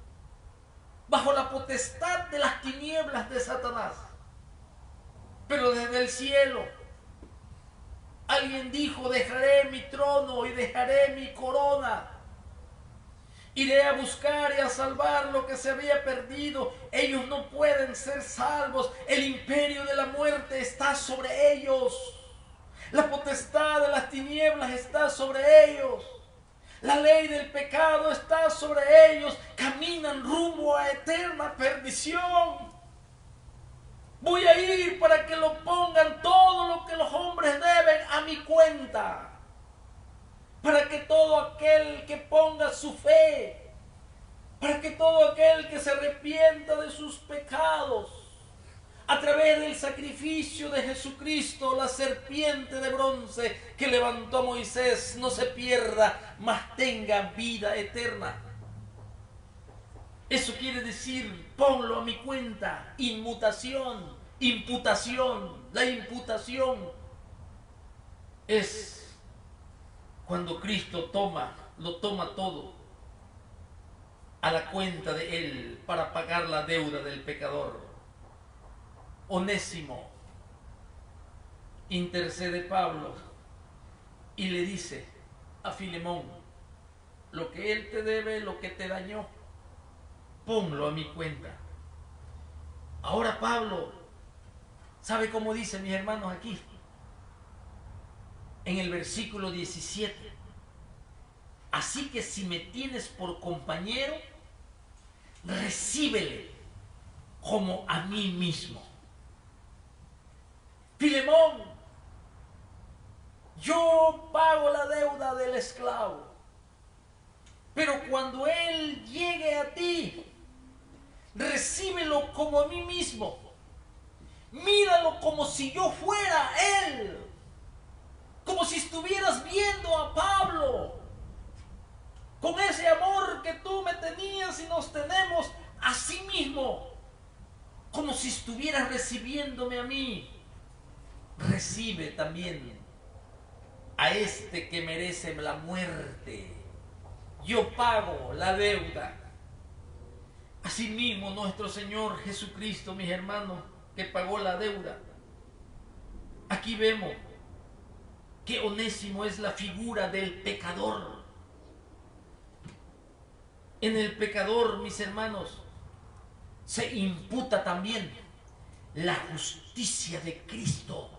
bajo la potestad de las tinieblas de Satanás. Pero desde el cielo, alguien dijo, dejaré mi trono y dejaré mi corona. Iré a buscar y a salvar lo que se había perdido. Ellos no pueden ser salvos. El imperio de la muerte está sobre ellos. La potestad de las tinieblas está sobre ellos. La ley del pecado está sobre ellos. Caminan rumbo a eterna perdición. Voy a ir para que lo pongan todo lo que los hombres deben a mi cuenta. Para que todo aquel que ponga su fe, para que todo aquel que se arrepienta de sus pecados, a través del sacrificio de Jesucristo, la serpiente de bronce que levantó a Moisés, no se pierda, mas tenga vida eterna. Eso quiere decir, ponlo a mi cuenta, inmutación. imputación. La imputación es cuando Cristo lo toma todo a la cuenta de Él para pagar la deuda del pecador. Onésimo intercede Pablo y le dice a Filemón: lo que él te debe, lo que te dañó, ponlo a mi cuenta. Ahora Pablo, ¿sabe cómo dice, mis hermanos, aquí? En el versículo 17. Así que si me tienes por compañero, recíbele como a mí mismo. Filemón, yo pago la deuda del esclavo, pero cuando él llegue a ti, recíbelo como a mí mismo. Míralo como si yo fuera él, como si estuvieras viendo a Pablo, con ese amor que tú me tenías y nos tenemos a sí mismo, como si estuvieras recibiéndome a mí. Recibe también a este que merece la muerte. Yo pago la deuda. Asimismo, nuestro Señor Jesucristo, mis hermanos, que pagó la deuda. Aquí vemos que Onésimo es la figura del pecador. En el pecador, mis hermanos, se imputa también la justicia de Cristo.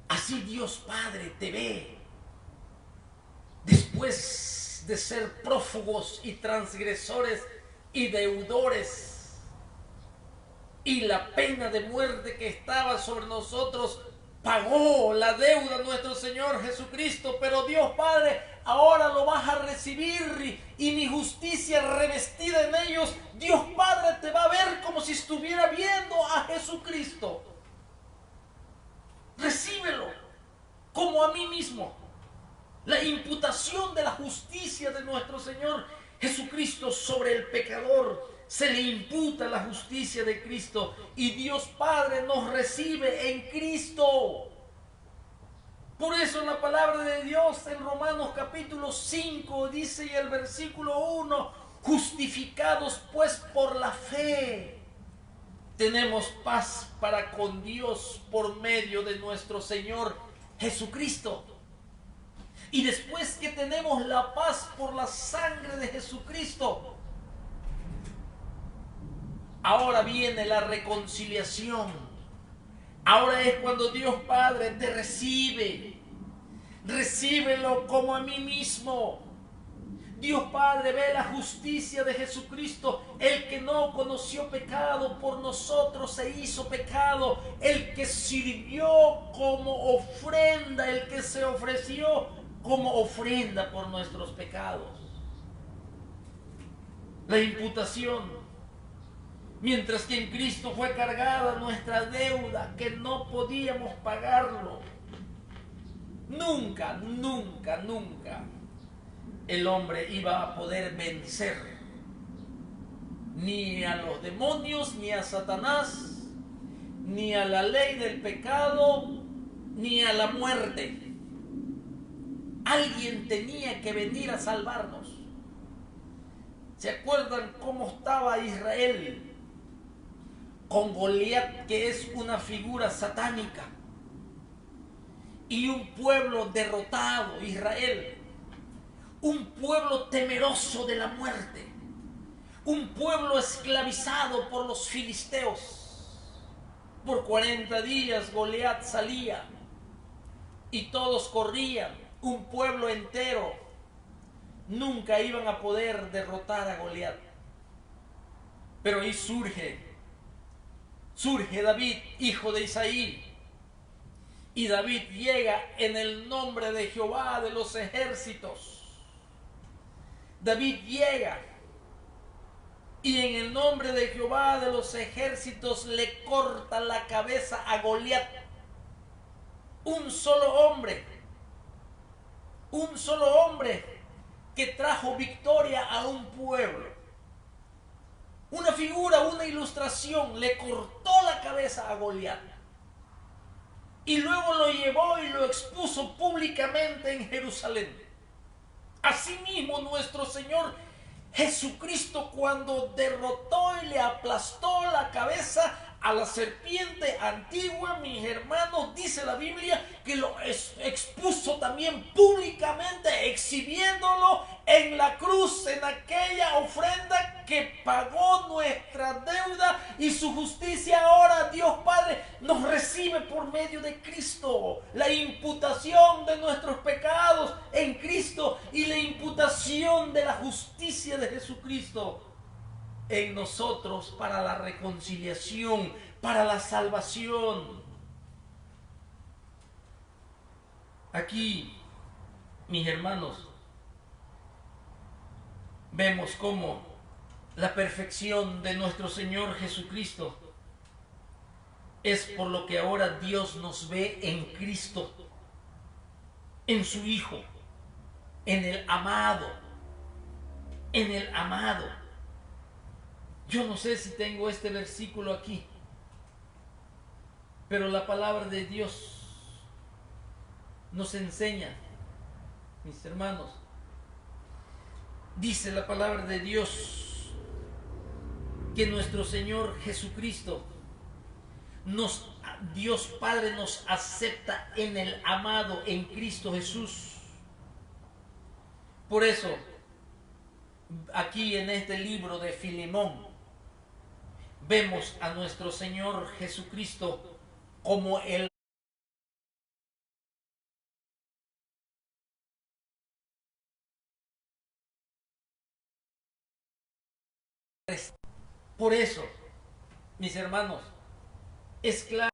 Así Dios Padre te ve. Después de ser prófugos y transgresores y deudores, y la pena de muerte que estaba sobre nosotros, pagó la deuda nuestro Señor Jesucristo. Pero Dios Padre, ahora lo vas a recibir y mi justicia revestida en ellos, Dios Padre te va a ver como si estuviera viendo a Jesucristo. Recíbelo como a mí mismo. La imputación de la justicia de nuestro Señor Jesucristo sobre el pecador, se le imputa la justicia de Cristo y Dios Padre nos recibe en Cristo. Por eso en la palabra de Dios en Romanos capítulo 5 dice en el versículo 1: justificados pues por la fe, tenemos paz para con Dios por medio de nuestro Señor Jesucristo. Y después que tenemos la paz por la sangre de Jesucristo, ahora viene la reconciliación. Ahora es cuando Dios Padre te recibe. Recíbelo como a mí mismo. Dios Padre ve la justicia de Jesucristo, el que no conoció pecado, por nosotros se hizo pecado, el que sirvió como ofrenda, el que se ofreció como ofrenda por nuestros pecados. La imputación, mientras que en Cristo fue cargada nuestra deuda, que no podíamos pagarlo. Nunca, nunca, nunca el hombre iba a poder vencer ni a los demonios, ni a Satanás, ni a la ley del pecado, ni a la muerte. Alguien tenía que venir a salvarnos. ¿Se acuerdan cómo estaba Israel con Goliat, que es una figura satánica? Y un pueblo derrotado, Israel. Un pueblo temeroso de la muerte. Un pueblo esclavizado por los filisteos. Por 40 días Goliat salía y todos corrían. Un pueblo entero. Nunca iban a poder derrotar a Goliat. Pero ahí surge David, hijo de Isaí. Y David llega en el nombre de Jehová de los ejércitos. David llega y en el nombre de Jehová de los ejércitos le corta la cabeza a Goliat. Un solo hombre que trajo victoria a un pueblo. una figura, una ilustración, le cortó la cabeza a Goliat. Y luego lo llevó y lo expuso públicamente en Jerusalén. Asimismo, nuestro Señor Jesucristo, cuando derrotó y le aplastó la cabeza a la serpiente antigua, mis hermanos, dice la Biblia que lo expuso también públicamente, exhibiéndolo en la cruz, en aquella ofrenda que pagó nuestra deuda, y su justicia ahora Dios Padre nos recibe por medio de Cristo. La imputación de nuestros pecados en Cristo y la imputación de la justicia de Jesucristo en nosotros para la reconciliación, para la salvación. Aquí, mis hermanos, vemos cómo la perfección de nuestro Señor Jesucristo es por lo que ahora Dios nos ve en Cristo, en su Hijo, en el amado, en el amado. Yo no sé si tengo este versículo aquí, pero la palabra de Dios nos enseña, mis hermanos, dice la palabra de Dios que nuestro Señor Jesucristo, Dios Padre nos acepta en el amado, en Cristo Jesús. Por eso, aquí en este libro de Filemón, vemos a nuestro Señor Jesucristo como el. Por eso, mis hermanos, es claro